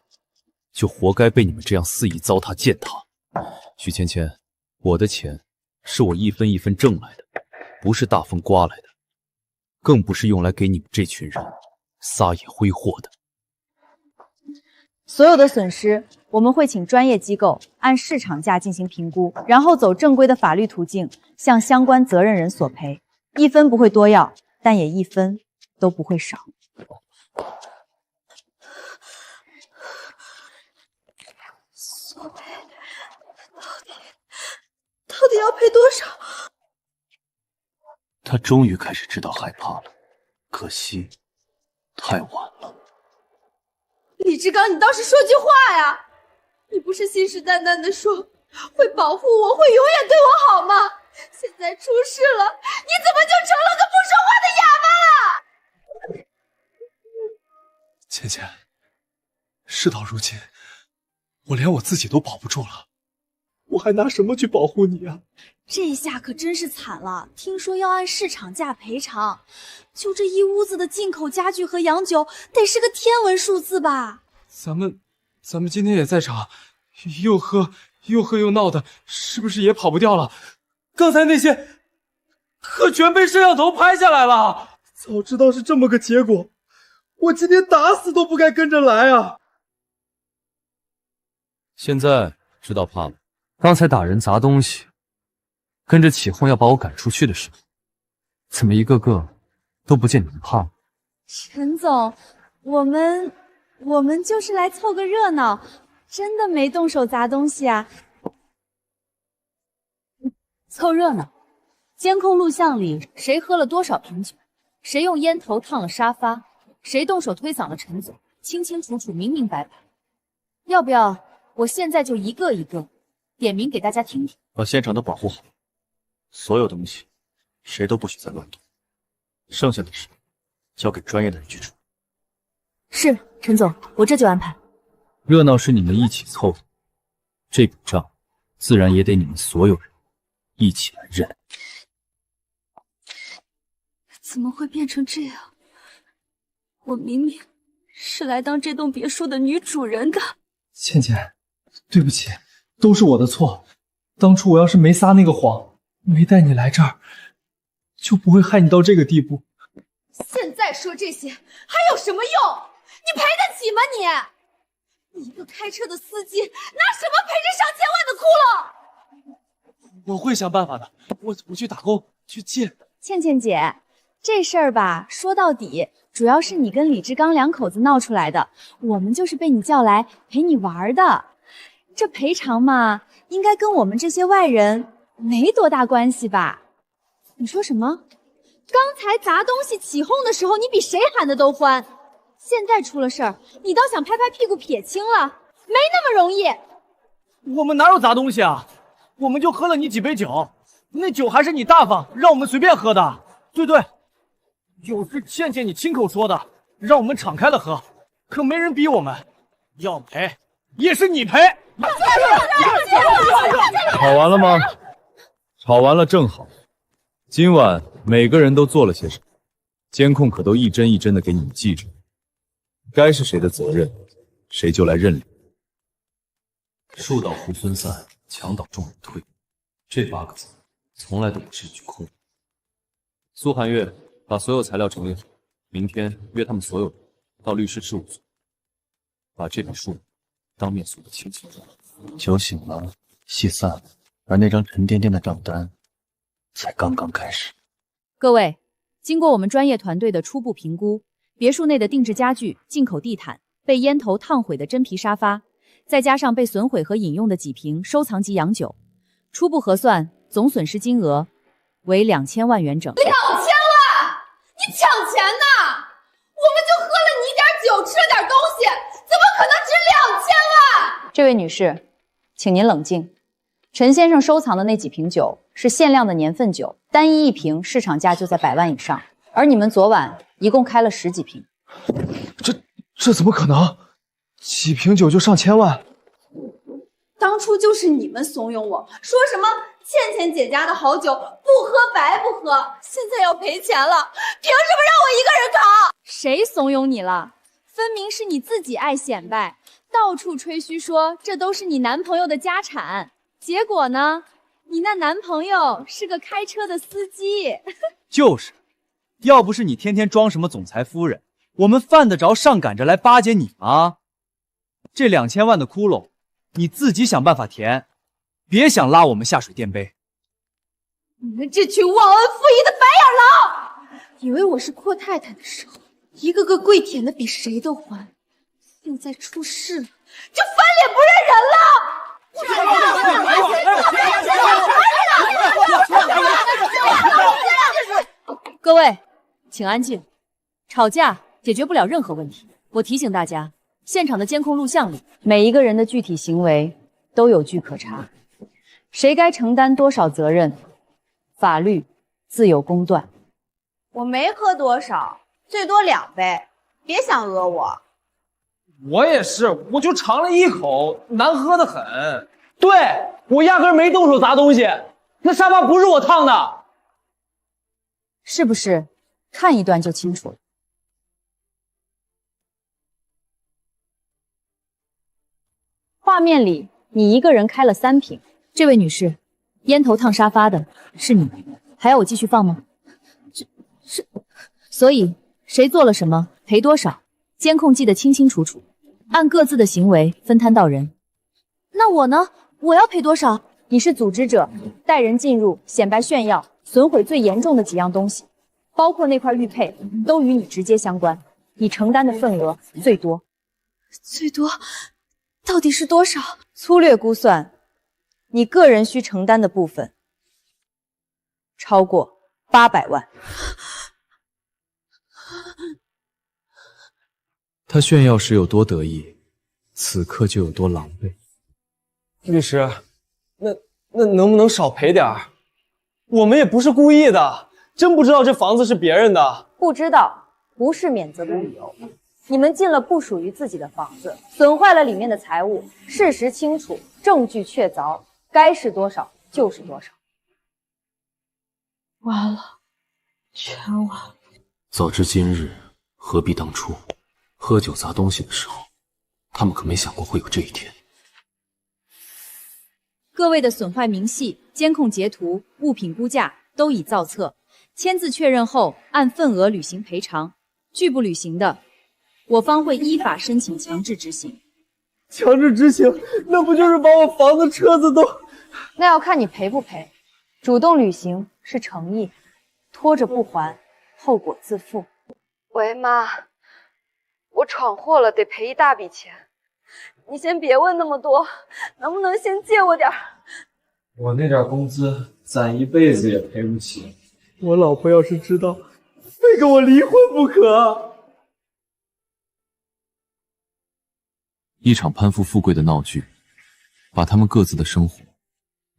就活该被你们这样肆意糟蹋践踏。徐芊芊，我的钱是我一分一分挣来的，不是大风刮来的，更不是用来给你们这群人撒野挥霍的。所有的损失，我们会请专业机构按市场价进行评估，然后走正规的法律途径向相关责任人索赔，一分不会多要，但也一分都不会少。索赔到底要赔多少？他终于开始知道害怕了，可惜太晚了。李志刚，你倒是说句话呀！你不是信誓旦旦的说会保护我，会永远对我好吗？现在出事了，你怎么就成了个不说话的哑巴了？芊芊，事到如今，我连我自己都保不住了，我还拿什么去保护你啊？这下可真是惨了，听说要按市场价赔偿，就这一屋子的进口家具和洋酒，得是个天文数字吧？咱们今天也在场，又喝又闹的，是不是也跑不掉了？刚才那些可全被摄像头拍下来了。早知道是这么个结果，我今天打死都不该跟着来啊！现在知道怕了。刚才打人砸东西，跟着起哄要把我赶出去的时候，怎么一个个都不见你们怕？陈总，我们就是来凑个热闹，真的没动手砸东西啊。凑热闹？监控录像里谁喝了多少瓶酒，谁用烟头烫了沙发，谁动手推搡了陈总，清清楚楚，明明白白。要不要我现在就一个一个点名给大家听听？把现场都保护好，所有东西谁都不许再乱动，剩下的事交给专业的人去处理。是，陈总，我这就安排。热闹是你们一起凑的，这笔账自然也得你们所有人一起来认。怎么会变成这样？我明明是来当这栋别墅的女主人的。倩倩，对不起，都是我的错。当初我要是没撒那个谎，没带你来这儿，就不会害你到这个地步。现在说这些还有什么用？你赔得起吗你？你一个开车的司机，拿什么赔这上千万的窟窿？我会想办法的，我去打工去借。倩倩姐，这事儿吧，说到底，主要是你跟李志刚两口子闹出来的，我们就是被你叫来陪你玩的。这赔偿嘛，应该跟我们这些外人没多大关系吧？你说什么？刚才砸东西起哄的时候，你比谁喊的都欢。现在出了事儿，你倒想拍拍屁股撇清了，没那么容易。我们哪有砸东西啊？我们就喝了你几杯酒，那酒还是你大方，让我们随便喝的。对，酒是倩倩你亲口说的，让我们敞开了喝，可没人逼我们，要赔也是你赔。吵完了吗？吵完了正好。今晚每个人都做了些什么，监控可都一帧一帧的给你们记着，该是谁的责任，谁就来认领。树倒猢狲散，墙倒众人退，这8个字从来都不是一句空话。苏寒月，把所有材料整理好，明天约他们所有人到律师事务所，把这笔数当面诉得清清楚楚。酒醒了，戏散了，而那张沉甸甸的账单才刚刚开始。各位，经过我们专业团队的初步评估，别墅内的定制家具、进口地毯、被烟头烫毁的真皮沙发，再加上被损毁和饮用的几瓶收藏级洋酒，初步核算总损失金额为2000万元整。2000万？你抢钱呢？我们就喝了你点酒，吃了点东西，怎么可能值2000万？这位女士，请您冷静。陈先生收藏的那几瓶酒是限量的年份酒，单一瓶市场价就在100万以上，而你们昨晚一共开了10几瓶。这怎么可能？几瓶酒就上千万？当初就是你们怂恿我说什么倩倩姐家的好酒不喝白不喝，现在要赔钱了，凭什么让我一个人扛？谁怂恿你了？分明是你自己爱显摆，到处吹嘘说这都是你男朋友的家产。结果呢？你那男朋友是个开车的司机。就是，要不是你天天装什么总裁夫人，我们犯得着上赶着来巴结你吗？这2000万的窟窿，你自己想办法填，别想拉我们下水垫背。你们这群忘恩负义的白眼狼，以为我是阔太太的时候，一个个跪舔的比谁都欢，现在出事了，就翻脸不认人了。各位，请安静。吵架解决不了任何问题。我提醒大家，现场的监控录像里，每一个人的具体行为都有据可查，谁该承担多少责任，法律自有公断。我没喝多少，最多2杯，别想讹我。我也是，我就尝了一口，难喝的很。对，我压根没动手砸东西，那沙发不是我烫的。是不是？看一段就清楚了。画面里，你一个人开了3瓶。这位女士，烟头烫沙发的是你，还要我继续放吗？是。所以谁做了什么，赔多少，监控记得清清楚楚，按各自的行为分摊到人。那我呢？我要赔多少？你是组织者，带人进入，显摆炫耀，损毁最严重的几样东西，包括那块玉佩，都与你直接相关。你承担的份额最多。最多到底是多少？粗略估算，你个人需承担的部分超过800万。他炫耀时有多得意，此刻就有多狼狈。律师，那能不能少赔点儿？我们也不是故意的，真不知道这房子是别人的。不知道，不是免责的理由。你们进了不属于自己的房子，损坏了里面的财物，事实清楚，证据确凿，该是多少就是多少。完了，全完了。早知今日，何必当初？喝酒砸东西的时候，他们可没想过会有这一天。各位的损坏明细、监控截图、物品估价都已造册，签字确认后，按份额履行赔偿。拒不履行的，我方会依法申请强制执行。强制执行，那不就是把我房子、车子都……那要看你赔不赔。主动履行是诚意，拖着不还，后果自负。喂，妈，我闯祸了，得赔一大笔钱。你先别问那么多，能不能先借我点儿？我那点工资攒一辈子也赔不起。我老婆要是知道，非跟我离婚不可。一场攀附富贵的闹剧，把他们各自的生活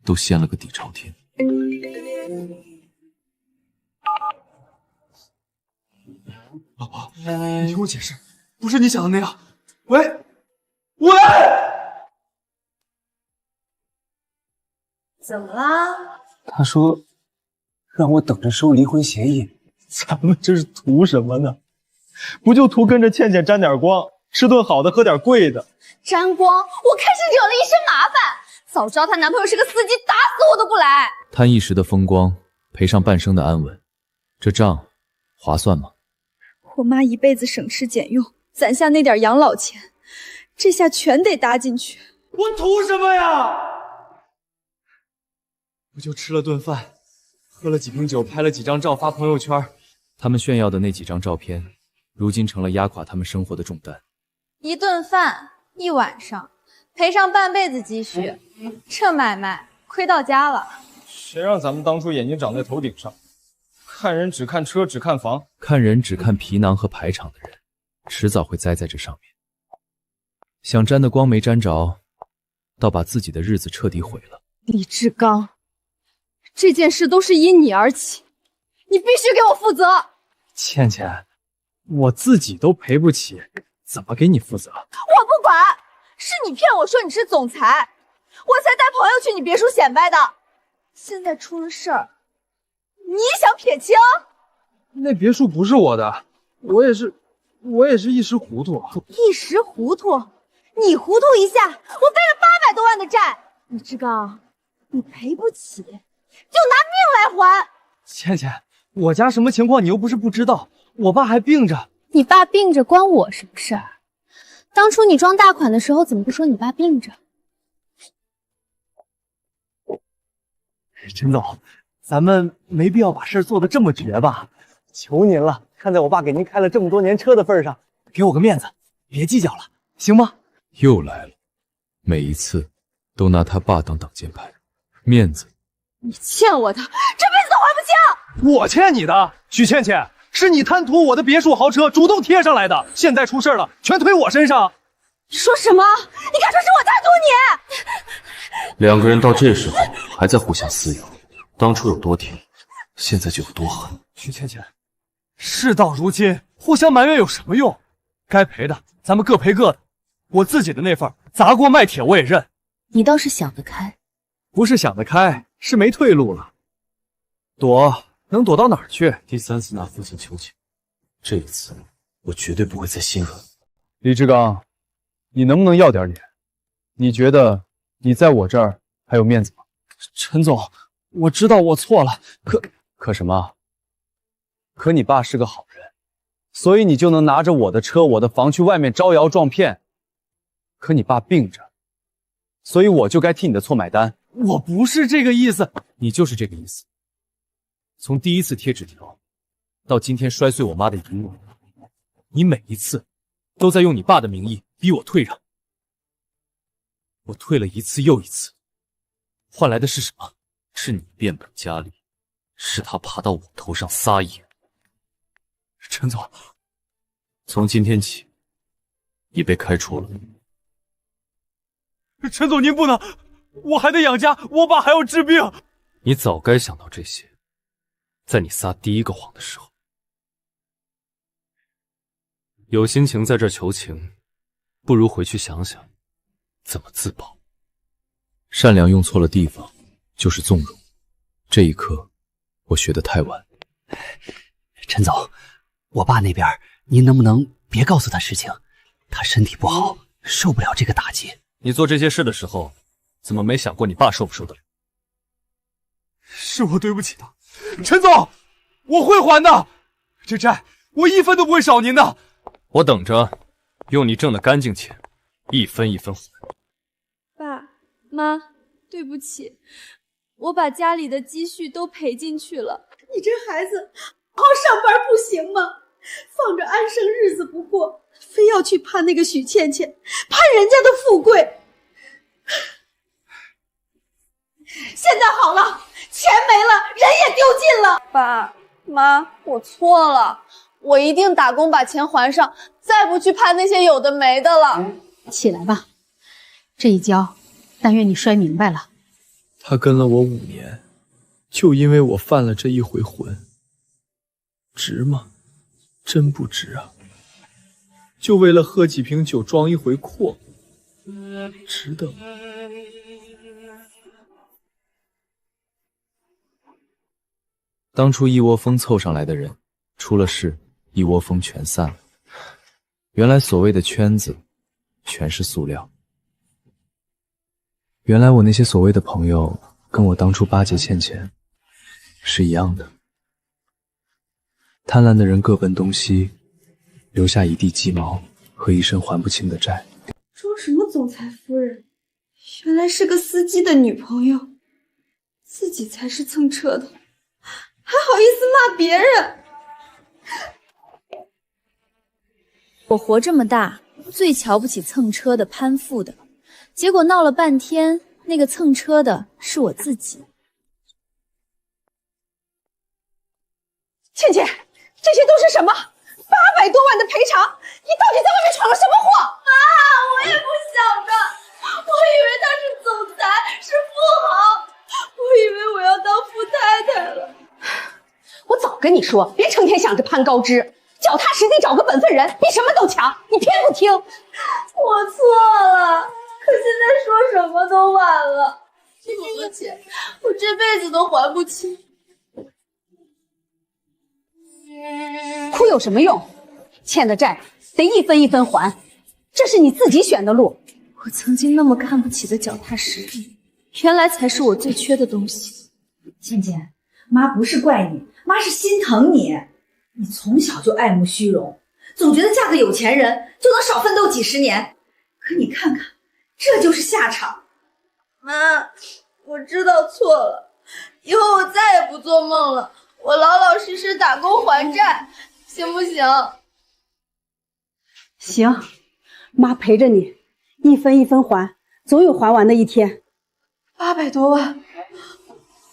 都掀了个底朝天。老婆，你听我解释，不是你想的那样。喂，喂，怎么啦？他说让我等着收离婚协议，咱们这是图什么呢？不就图跟着倩倩沾点光，吃顿好的，喝点贵的。沾光，我开始惹了一身麻烦。早知道她男朋友是个司机，打死我都不来。贪一时的风光，赔上半生的安稳，这账划算吗？我妈一辈子省吃俭用攒下那点养老钱，这下全得搭进去。我图什么呀？不就吃了顿饭，喝了几瓶酒，拍了几张照发朋友圈。他们炫耀的那几张照片，如今成了压垮他们生活的重担。一顿饭，一晚上，赔上半辈子积蓄，这买卖亏到家了。谁让咱们当初眼睛长在头顶上，看人只看车只看房，看人只看皮囊和排场的人，迟早会栽在这上面。想沾的光没沾着，倒把自己的日子彻底毁了。李志刚，这件事都是因你而起，你必须给我负责。倩倩，我自己都赔不起，怎么给你负责？我不管，是你骗我说你是总裁，我才带朋友去你别墅显摆的。现在出了事儿，你也想撇清？那别墅不是我的，我也是一时糊涂。一时糊涂？你糊涂一下，我背了800多万的债。李志刚，你赔不起，就拿命来还。倩倩，我家什么情况你又不是不知道，我爸还病着。你爸病着关我什么事儿？当初你装大款的时候怎么不说你爸病着？陈总，咱们没必要把事儿做得这么绝吧？求您了，看在我爸给您开了这么多年车的份上，给我个面子，别计较了，行吗？又来了，每一次都拿他爸当挡箭牌，面子。你欠我的，这辈子都还不清。我欠你的，许倩倩，是你贪图我的别墅豪车，主动贴上来的，现在出事了，全推我身上。你说什么？你敢说是我贪图你？两个人到这时候还在互相撕咬，当初有多甜，现在就有多狠。许倩倩，事到如今，互相埋怨有什么用？该赔的咱们各赔各的，我自己的那份砸锅卖铁我也认。你倒是想得开。不是想得开，是没退路了。躲能躲到哪儿去？第3次拿父亲求情，这一次我绝对不会再心软。李志刚，你能不能要点脸？你觉得你在我这儿还有面子吗？陈总，我知道我错了，可什么？可你爸是个好人，所以你就能拿着我的车、我的房去外面招摇撞骗。可你爸病着，所以我就该替你的错买单。我不是这个意思。你就是这个意思。从第一次贴纸条，到今天摔碎我妈的遗物，你每一次都在用你爸的名义逼我退让。我退了一次又一次，换来的是什么？是你变本加厉，是他爬到我头上撒野。陈总，从今天起，你被开除了。陈总，您不能，我还得养家，我爸还要治病。你早该想到这些，在你撒第一个谎的时候。有心情在这求情，不如回去想想怎么自保。善良用错了地方，就是纵容。这一刻，我学得太晚。陈总，我爸那边，您能不能别告诉他事情？他身体不好，受不了这个打击。你做这些事的时候，怎么没想过你爸受不受得了？是我对不起他，陈总，我会还的，这债我1分都不会少您的。我等着，用你挣的干净钱，一分一分还。爸妈，对不起，我把家里的积蓄都赔进去了。你这孩子，好好上班不行吗？放着安生日子不过，非要去攀那个许倩倩，攀人家的富贵。现在好了，钱没了，人也丢尽了。爸妈，我错了，我一定打工把钱还上，再不去攀那些有的没的了。起来吧，这一跤，但愿你摔明白了。他跟了我5年，就因为我犯了这一回浑，值吗？真不值啊！就为了喝几瓶酒装一回阔，值得吗？当初一窝蜂凑上来的人，出了事，一窝蜂全散了。原来所谓的圈子，全是塑料。原来我那些所谓的朋友，跟我当初巴结倩倩是一样的。贪婪的人各奔东西，留下一地鸡毛和一身还不清的债。装什么总裁夫人？原来是个司机的女朋友，自己才是蹭车的，还好意思骂别人。我活这么大，最瞧不起蹭车的、攀附的，结果闹了半天，那个蹭车的是我自己。倩倩，这些都是什么？800多万的赔偿，你到底在外面闯了什么祸？妈，我也不想的，我以为他是总裁，是富豪，我以为我要当富太太了。我早跟你说，别成天想着攀高枝，脚踏实地找个本分人，比什么都强，你偏不听。我错了，可现在说什么都晚了。这么多钱，我这辈子都还不起。哭有什么用？欠的债得一分一分还，这是你自己选的路。我曾经那么看不起的脚踏实地，原来才是我最缺的东西。倩倩，妈不是怪你，妈是心疼你。你从小就爱慕虚荣，总觉得嫁个有钱人就能少奋斗几十年。可你看看，这就是下场。妈，我知道错了，以后我再也不做梦了。我老老实实打工还债，行不行？行，妈陪着你，一分一分还，总有还完的一天。800多万，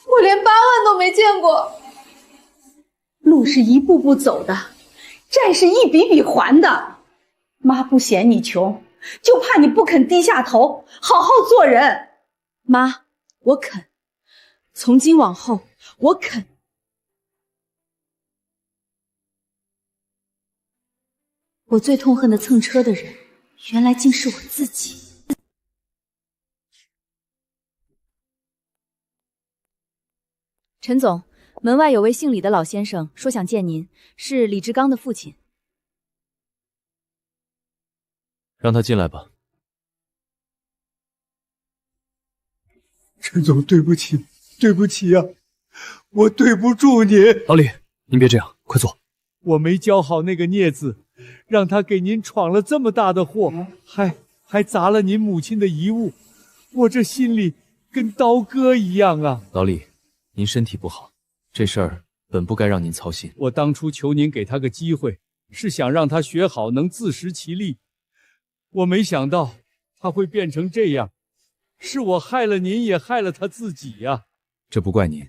我连8万都没见过。路是一步步走的，债是一笔笔还的。妈不嫌你穷，就怕你不肯低下头，好好做人。妈，我肯，从今往后我肯。我最痛恨的蹭车的人，原来竟是我自己。陈总，门外有位姓李的老先生说想见您，是李志刚的父亲。让他进来吧。陈总，对不起，对不起呀，我对不住你。老李，您别这样，快坐。我没教好那个孽子，让他给您闯了这么大的祸，还砸了您母亲的遗物，我这心里跟刀割一样啊！老李，您身体不好，这事儿本不该让您操心。我当初求您给他个机会，是想让他学好，能自食其力。我没想到他会变成这样，是我害了您，也害了他自己呀。这不怪您，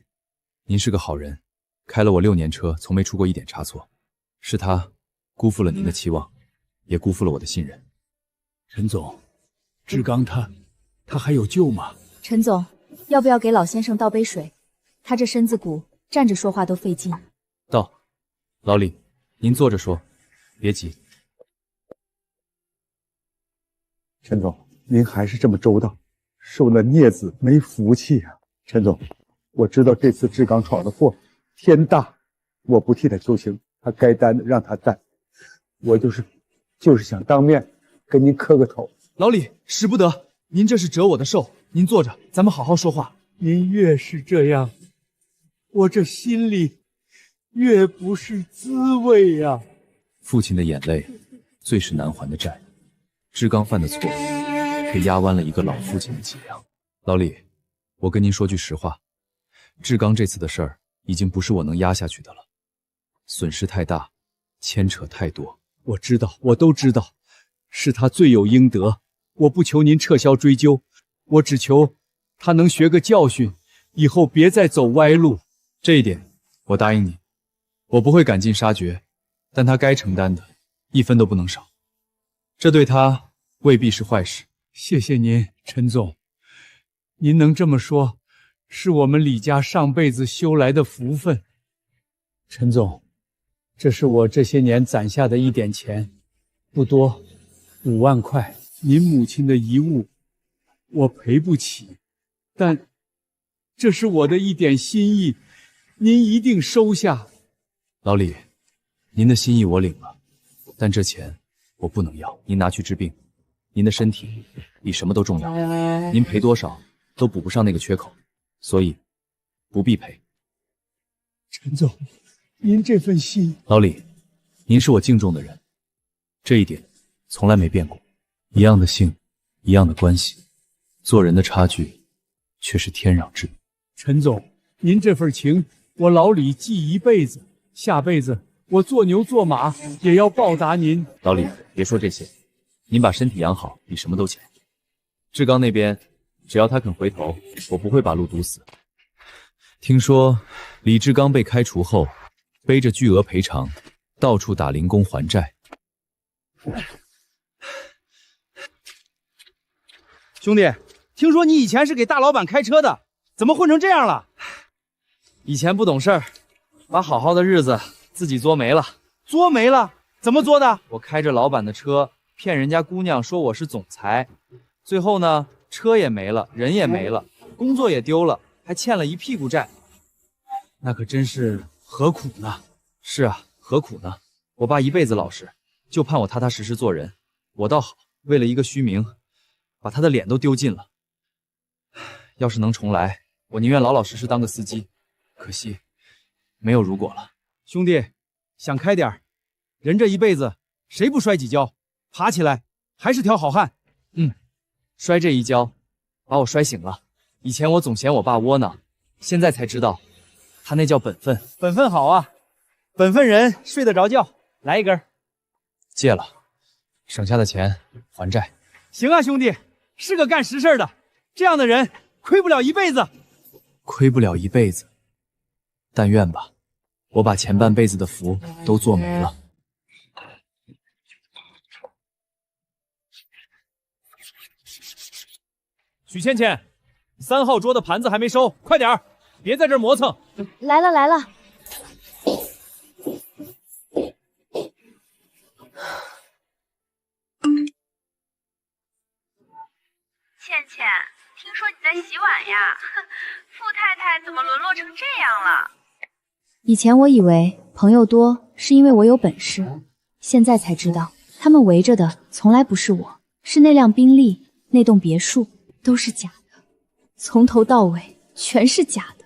您是个好人，开了我6年车，从没出过一点差错。是他辜负了您的期望，也辜负了我的信任。陈总，志刚他还有救吗？陈总，要不要给老先生倒杯水？他这身子骨站着说话都费劲。倒。老李，您坐着说，别急。陈总，您还是这么周到，受那孽子没福气啊！陈总，我知道这次志刚闯的祸天大，我不替他求情，他该担的让他担，我就是想当面跟您磕个头。老李，使不得，您这是折我的寿，您坐着，咱们好好说话。您越是这样，我这心里越不是滋味呀。父亲的眼泪，最是难还的债。志刚犯的错，却压弯了一个老父亲的脊梁。老李，我跟您说句实话，志刚这次的事儿已经不是我能压下去的了，损失太大，牵扯太多。我知道，我都知道，是他罪有应得。我不求您撤销追究，我只求他能学个教训，以后别再走歪路。这一点，我答应你，我不会赶尽杀绝，但他该承担的，一分都不能少。这对他未必是坏事。谢谢您，陈总。您能这么说，是我们李家上辈子修来的福分。陈总，这是我这些年攒下的一点钱，不多，5万块。您母亲的遗物，我赔不起，但这是我的一点心意，您一定收下。老李，您的心意我领了，但这钱我不能要，您拿去治病。您的身体比什么都重要，您赔多少都补不上那个缺口，所以不必赔。陈总，您这份心……老李，您是我敬重的人，这一点从来没变过。一样的姓，一样的关系，做人的差距却是天壤之别。陈总，您这份情，我老李记一辈子，下辈子我做牛做马也要报答您。老李，别说这些，您把身体养好比什么都强。志刚那边，只要他肯回头，我不会把路堵死。听说李志刚被开除后，背着巨额赔偿，到处打零工还债。兄弟，听说你以前是给大老板开车的，怎么混成这样了？以前不懂事儿，把好好的日子自己作没了。作没了？怎么作的？我开着老板的车，骗人家姑娘说我是总裁，最后呢，车也没了，人也没了，工作也丢了，还欠了一屁股债。那可真是何苦呢？是啊，何苦呢？我爸一辈子老实，就盼我踏踏实实做人。我倒好，为了一个虚名，把他的脸都丢尽了。要是能重来，我宁愿老老实实当个司机。可惜，没有如果了。兄弟，想开点儿，人这一辈子谁不摔几跤？爬起来还是条好汉。摔这一跤，把我摔醒了。以前我总嫌我爸窝囊，现在才知道，他那叫本分。本分好啊，本分人睡得着觉。来一根。戒了，省下的钱还债。行啊，兄弟，是个干实事的，这样的人亏不了一辈子。亏不了一辈子，但愿吧，我把前半辈子的福都做没了。许倩倩，3号桌的盘子还没收，快点儿，别在这儿磨蹭。来了来了。倩倩，听说你在洗碗呀？傅太太怎么沦落成这样了？以前我以为朋友多是因为我有本事，现在才知道，他们围着的从来不是我，是那辆宾利，那栋别墅，都是假的，从头到尾全是假的。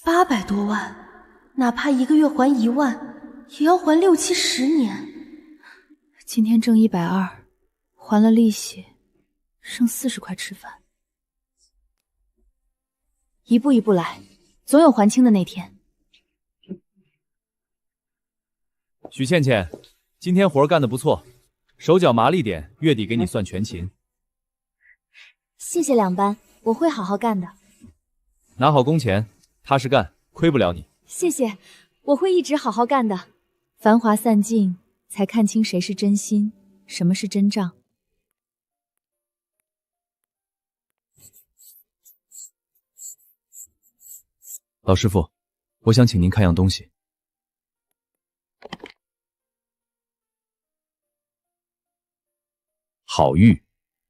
800多万，哪怕一个月还1万，也要还6、7、10年。今天挣120，还了利息，剩40块吃饭。一步一步来，总有还清的那天。许倩倩，今天活干得不错，手脚麻利点，月底给你算全勤。谢谢2班，我会好好干的。拿好工钱，踏实干，亏不了你。谢谢，我会一直好好干的。繁华散尽，才看清谁是真心，什么是真账。老师傅，我想请您看样东西。好玉，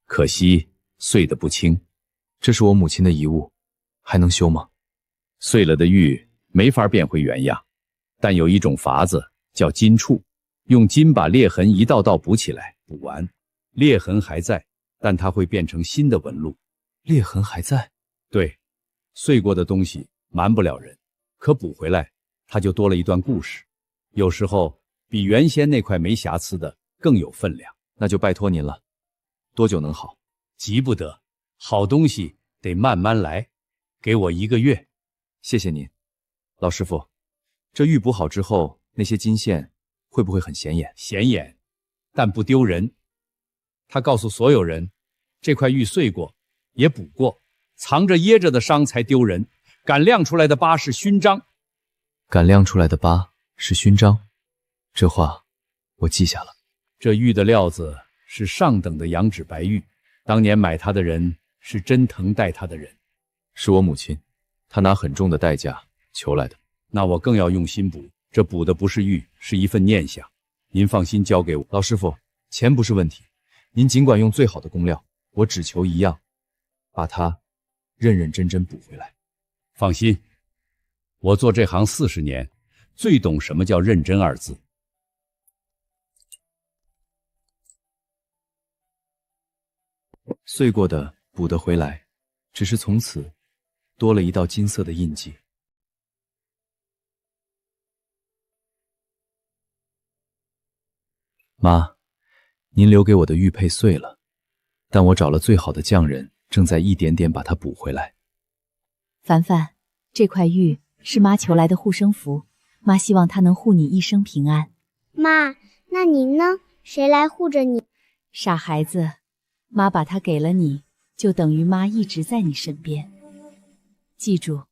可惜碎得不轻。这是我母亲的遗物，还能修吗？碎了的玉没法变回原样，但有一种法子叫金触，用金把裂痕一道道补起来，补完，裂痕还在，但它会变成新的纹路。裂痕还在？对，碎过的东西瞒不了人，可补回来，它就多了一段故事。有时候比原先那块没瑕疵的更有分量。那就拜托您了。多久能好？急不得，好东西得慢慢来，给我1个月。谢谢您，老师傅。这玉补好之后，那些金线会不会很显眼？显眼，但不丢人。他告诉所有人，这块玉碎过，也补过，藏着掖着的伤才丢人，敢亮出来的疤是勋章。敢亮出来的疤是勋章，这话我记下了。这玉的料子是上等的羊脂白玉，当年买它的人是真疼待它的人，是我母亲，她拿很重的代价求来的。那我更要用心补，这补的不是玉，是一份念想。您放心交给我。老师傅，钱不是问题，您尽管用最好的工料，我只求一样，把它认认真真补回来。放心，我做这行40年，最懂什么叫认真2字。碎过的补得回来，只是从此多了一道金色的印记。妈，您留给我的玉佩碎了，但我找了最好的匠人，正在一点点把它补回来。凡凡，这块玉是妈求来的护身符，妈希望它能护你一生平安。妈，那您呢？谁来护着你？傻孩子，妈把它给了你，就等于妈一直在你身边。记住，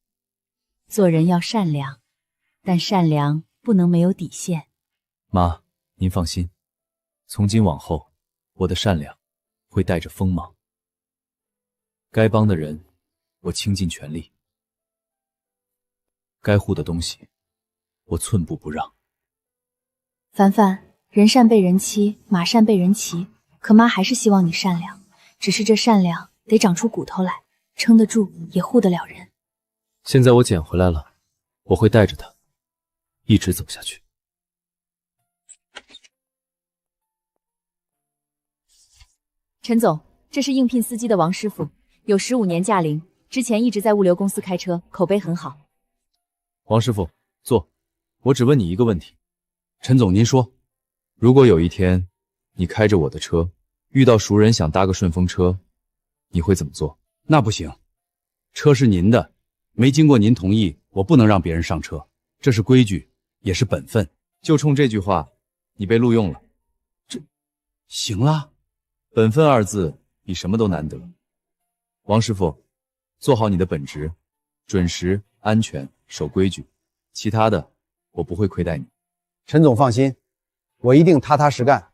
做人要善良，但善良不能没有底线。妈，您放心，从今往后，我的善良会带着锋芒。该帮的人，我倾尽全力；该护的东西，我寸步不让。凡凡，人善被人欺，马善被人骑，可妈还是希望你善良，只是这善良得长出骨头来，撑得住也护得了人。现在我捡回来了，我会带着它一直走下去。陈总，这是应聘司机的王师傅，有15年驾龄，之前一直在物流公司开车，口碑很好。王师傅，坐。我只问你一个问题。陈总，您说，如果有一天你开着我的车，遇到熟人想搭个顺风车，你会怎么做？那不行，车是您的，没经过您同意，我不能让别人上车，这是规矩，也是本分。就冲这句话，你被录用了。这行了，本分2字比什么都难得。王师傅，做好你的本职，准时、安全、守规矩，其他的我不会亏待你。陈总放心，我一定踏踏实干。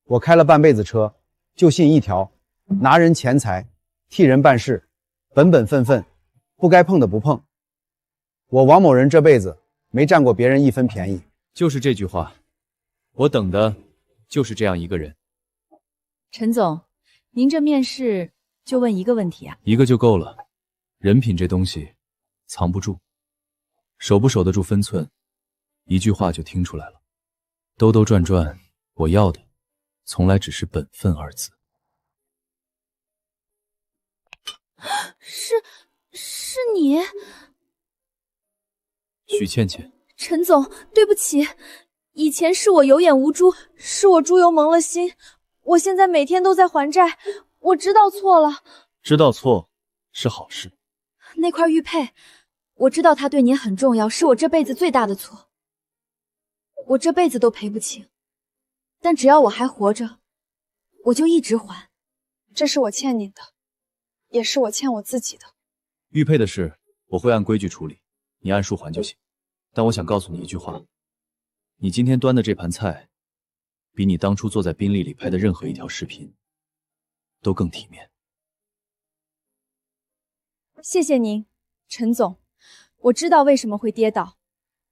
我开了半辈子车，就信一条：拿人钱财，替人办事，本本分分，不该碰的不碰。我王某人这辈子没占过别人一分便宜。就是这句话，我等的就是这样一个人。陈总，您这面试就问一个问题啊？一个就够了。人品这东西藏不住，守不守得住分寸，一句话就听出来了。兜兜转转，我要的从来只是本分2字。是你？许倩倩。陈总，对不起，以前是我有眼无珠，是我猪油蒙了心，我现在每天都在还债，我知道错了。知道错是好事。那块玉佩，我知道它对您很重要，是我这辈子最大的错，我这辈子都赔不清。但只要我还活着，我就一直还。这是我欠你的，也是我欠我自己的。玉佩的事我会按规矩处理，你按数还就行。但我想告诉你一句话，你今天端的这盘菜，比你当初坐在宾利里拍的任何一条视频都更体面。谢谢您，陈总。我知道为什么会跌倒，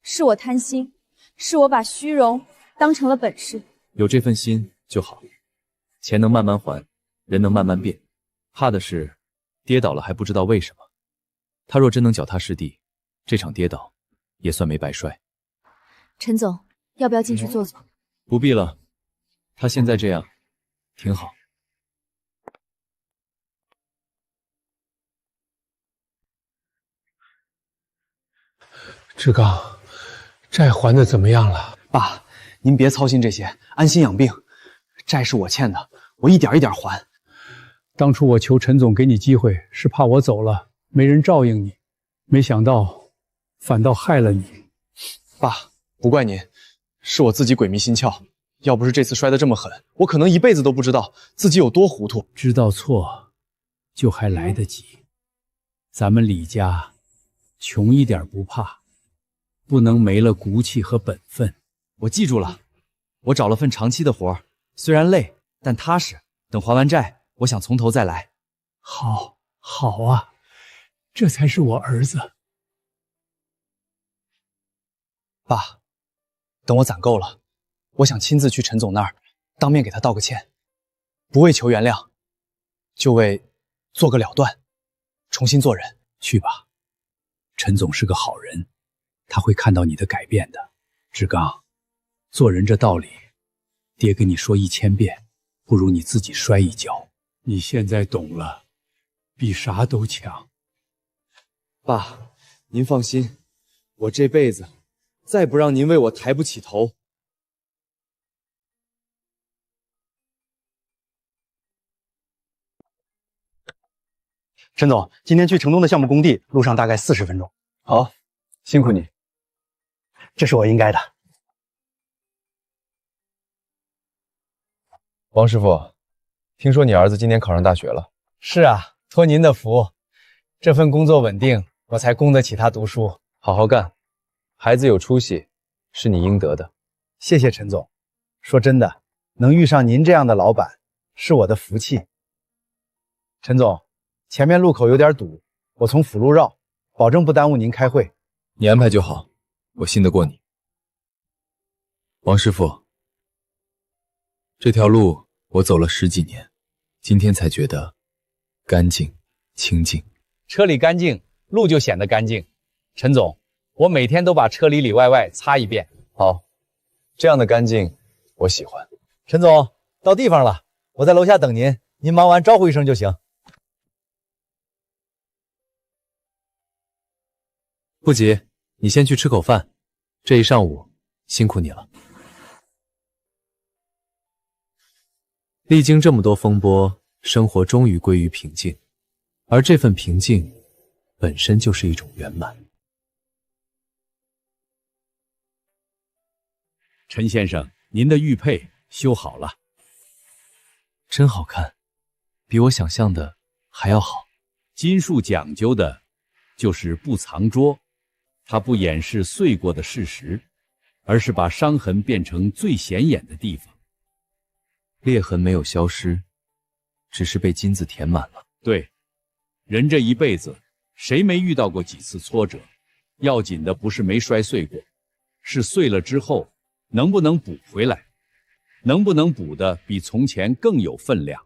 是我贪心，是我把虚荣当成了本事。有这份心就好。钱能慢慢还，人能慢慢变，怕的是跌倒了还不知道为什么。他若真能脚踏实地，这场跌倒也算没白摔。陈总，要不要进去坐坐？不必了，他现在这样挺好。志刚，债还的怎么样了？爸，您别操心这些，安心养病。债是我欠的，我一点一点还。当初我求陈总给你机会，是怕我走了没人照应你，没想到反倒害了你。爸，不怪您，是我自己鬼迷心窍。要不是这次摔得这么狠，我可能一辈子都不知道自己有多糊涂。知道错，就还来得及。咱们李家穷一点不怕，不能没了骨气和本分。我记住了，我找了份长期的活，虽然累，但踏实。等还完债，我想从头再来。好，好啊，这才是我儿子。爸，等我攒够了，我想亲自去陈总那儿，当面给他道个歉，不为求原谅，就为做个了断，重新做人。去吧，陈总是个好人，他会看到你的改变的。志刚，做人这道理，爹跟你说1000遍，不如你自己摔一跤。你现在懂了，比啥都强。爸，您放心，我这辈子再不让您为我抬不起头。陈总，今天去城东的项目工地，路上大概40分钟。好，辛苦你。这是我应该的。王师傅，听说你儿子今年考上大学了？是啊，托您的福，这份工作稳定，我才供得起他读书。好好干，孩子有出息，是你应得的。谢谢陈总。说真的，能遇上您这样的老板，是我的福气。陈总，前面路口有点堵，我从辅路绕，保证不耽误您开会。你安排就好，我信得过你。王师傅，这条路我走了10几年，今天才觉得干净清净。车里干净，路就显得干净。陈总，我每天都把车里里外外擦一遍。好，这样的干净我喜欢。陈总，到地方了，我在楼下等您，您忙完招呼一声就行。不急，你先去吃口饭，这一上午辛苦你了。历经这么多风波，生活终于归于平静，而这份平静本身就是一种圆满。陈先生，您的玉佩修好了，真好看，比我想象的还要好。金术讲究的就是不藏拙，它不掩饰碎过的事实，而是把伤痕变成最显眼的地方。裂痕没有消失，只是被金子填满了。对，人这一辈子，谁没遇到过几次挫折？要紧的不是没摔碎过，是碎了之后能不能补回来，能不能补的比从前更有分量。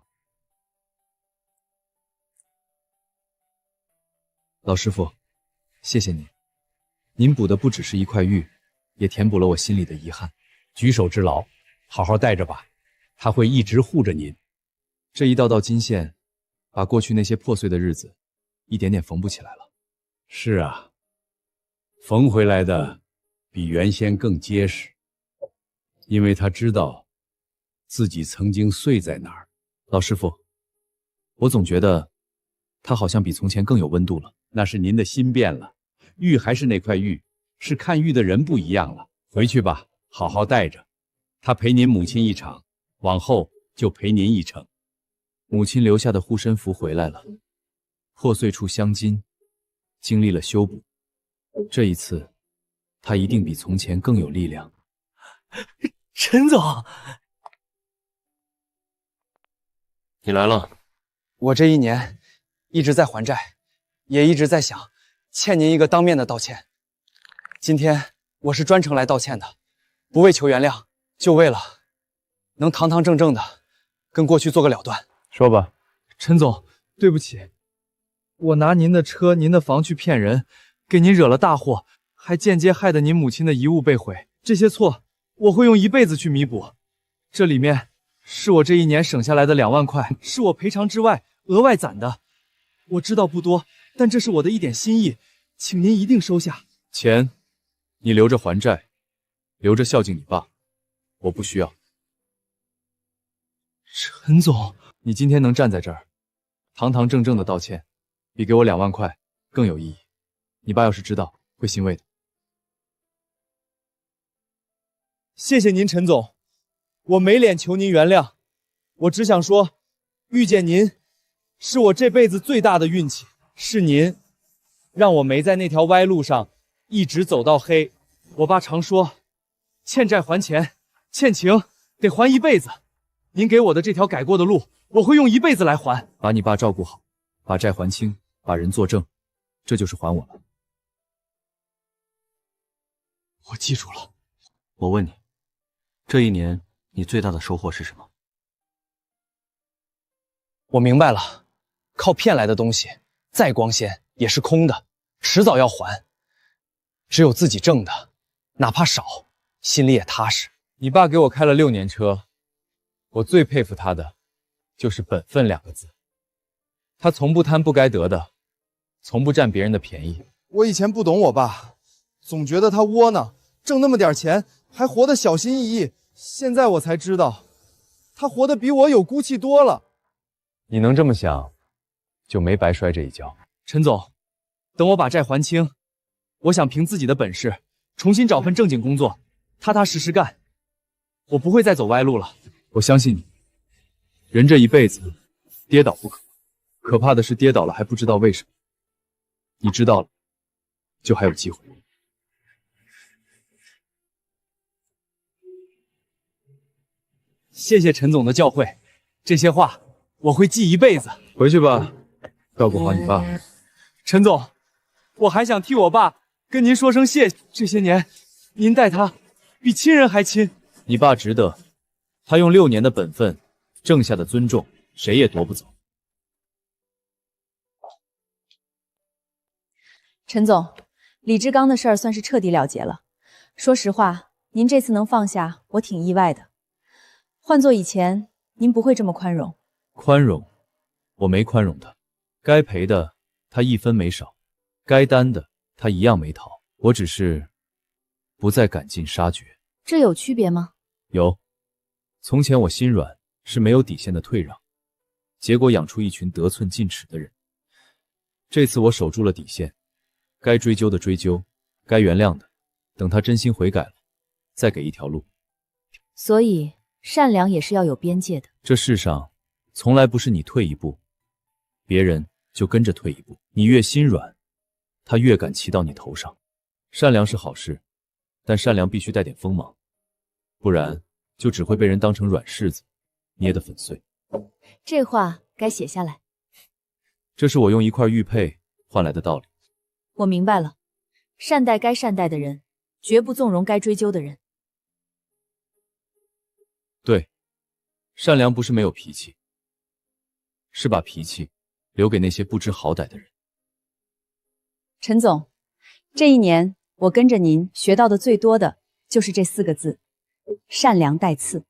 老师傅，谢谢您。您补的不只是一块玉，也填补了我心里的遗憾。举手之劳，好好带着吧，他会一直护着您。这一道道金线，把过去那些破碎的日子，一点点缝补起来了。是啊，缝回来的比原先更结实，因为他知道自己曾经碎在哪儿。老师傅，我总觉得它好像比从前更有温度了。那是您的心变了，玉还是那块玉，是看玉的人不一样了。回去吧，好好带着，他陪您母亲一场，往后就陪您一程。母亲留下的护身符回来了，破碎处镶金，经历了修补。这一次，他一定比从前更有力量。陈总，你来了。我这1年一直在还债，也一直在想欠您一个当面的道歉。今天我是专程来道歉的，不为求原谅，就为了能堂堂正正的跟过去做个了断。说吧。陈总，对不起，我拿您的车、您的房去骗人，给您惹了大祸，还间接害得您母亲的遗物被毁。这些错我会用一辈子去弥补。这里面是我这1年省下来的2万块，是我赔偿之外额外攒的。我知道不多，但这是我的一点心意，请您一定收下。钱你留着还债，留着孝敬你爸，我不需要。陈总，你今天能站在这儿，堂堂正正的道歉，比给我2万块更有意义。你爸要是知道，会欣慰的。谢谢您，陈总，我没脸求您原谅，我只想说，遇见您是我这辈子最大的运气，是您让我没在那条歪路上一直走到黑。我爸常说，欠债还钱，欠情得还一辈子。您给我的这条改过的路，我会用一辈子来还。把你爸照顾好，把债还清，把人做正，这就是还我了。我记住了。我问你，这1年你最大的收获是什么？我明白了，靠骗来的东西再光鲜也是空的，迟早要还。只有自己挣的，哪怕少，心里也踏实。你爸给我开了6年车，我最佩服他的就是本分2个字。他从不贪不该得的，从不占别人的便宜。我以前不懂我爸，总觉得他窝囊，挣那么点钱还活得小心翼翼。现在我才知道，他活得比我有骨气多了。你能这么想，就没白摔这一跤。陈总，等我把债还清，我想凭自己的本事重新找份正经工作，踏踏实实干。我不会再走歪路了。我相信你。人这一辈子，跌倒不可，可怕的是跌倒了还不知道为什么。你知道了，就还有机会。谢谢陈总的教诲，这些话我会记一辈子。回去吧，照顾好你爸。陈总，我还想替我爸跟您说声谢谢。这些年，您待他比亲人还亲。你爸值得，他用6年的本分挣下的尊重，谁也夺不走。陈总，李志刚的事儿算是彻底了结了。说实话，您这次能放下，我挺意外的。换做以前，您不会这么宽容。宽容？我没宽容他，该赔的他1分没少，该担的他一样没逃。我只是不再赶尽杀绝。这有区别吗？有。从前我心软，是没有底线的退让，结果养出一群得寸进尺的人。这次我守住了底线，该追究的追究，该原谅的，等他真心悔改了，再给一条路。所以善良也是要有边界的。这世上从来不是你退一步，别人就跟着退一步。你越心软，他越敢骑到你头上。善良是好事，但善良必须带点锋芒，不然就只会被人当成软柿子捏得粉碎。这话该写下来。这是我用1块玉佩换来的道理。我明白了，善待该善待的人，绝不纵容该追究的人。对，善良不是没有脾气，是把脾气留给那些不知好歹的人。陈总，这1年我跟着您学到的最多的就是这4个字：善良带刺。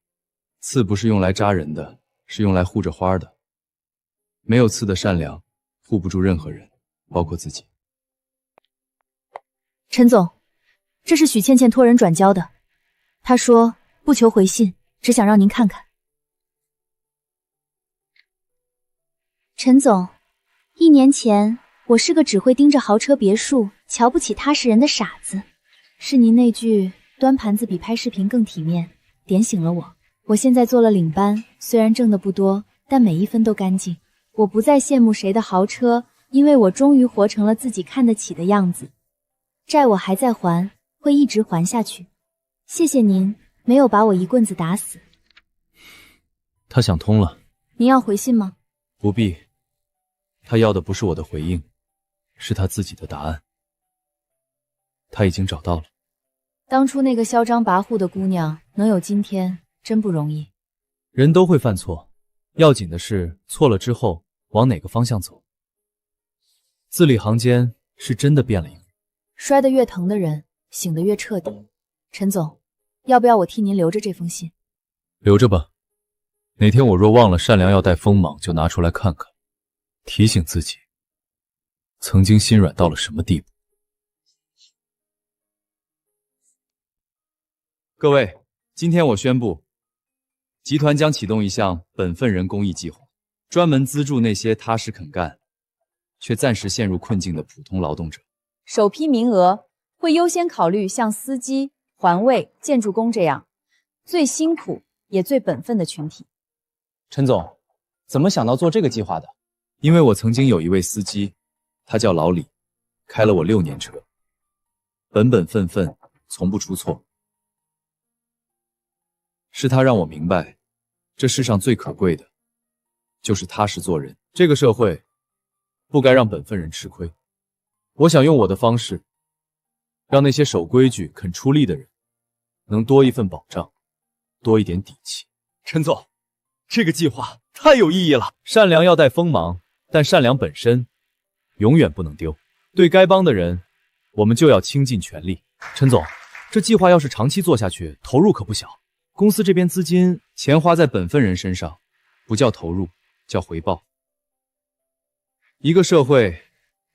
刺不是用来扎人的，是用来护着花的。没有刺的善良，护不住任何人，包括自己。陈总，这是许倩倩托人转交的，她说不求回信，只想让您看看。陈总，1年前我是个只会盯着豪车别墅、瞧不起踏实人的傻子，是您那句端盘子比拍视频更体面点醒了我。我现在做了领班，虽然挣的不多，但每1分都干净。我不再羡慕谁的豪车，因为我终于活成了自己看得起的样子。债我还在还，会一直还下去。谢谢您，没有把我一棍子打死。他想通了。您要回信吗？不必，他要的不是我的回应，是他自己的答案。他已经找到了。当初那个嚣张跋扈的姑娘能有今天，真不容易。人都会犯错，要紧的是错了之后往哪个方向走。字里行间是真的变了一个人。摔得越疼的人，醒得越彻底。陈总，要不要我替您留着这封信？留着吧，哪天我若忘了善良要带锋芒，就拿出来看看，提醒自己曾经心软到了什么地步。各位，今天我宣布，集团将启动一项本分人公益计划，专门资助那些踏实肯干却暂时陷入困境的普通劳动者。首批名额会优先考虑像司机、环卫、建筑工这样最辛苦也最本分的群体。陈总，怎么想到做这个计划的？因为我曾经有一位司机，他叫老李，开了我6年车，本本分分，从不出错。是他让我明白，这世上最可贵的就是踏实做人。这个社会不该让本分人吃亏。我想用我的方式，让那些守规矩、肯出力的人能多一份保障，多一点底气。陈总，这个计划太有意义了。善良要带锋芒，但善良本身永远不能丢。对该帮的人，我们就要倾尽全力。陈总，这计划要是长期做下去，投入可不小。公司这边资金钱花在本分人身上，不叫投入，叫回报。一个社会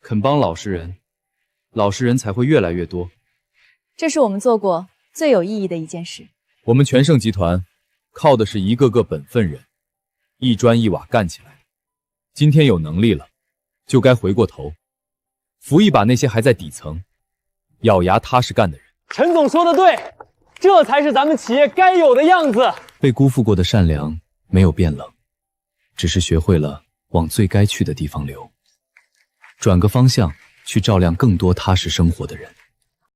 肯帮老实人，老实人才会越来越多。这是我们做过最有意义的一件事。我们全盛集团靠的是一个个本分人，一砖一瓦干起来。今天有能力了，就该回过头，扶一把那些还在底层咬牙踏实干的人。陈总说的对，这才是咱们企业该有的样子。被辜负过的善良没有变冷，只是学会了往最该去的地方流，转个方向去照亮更多踏实生活的人。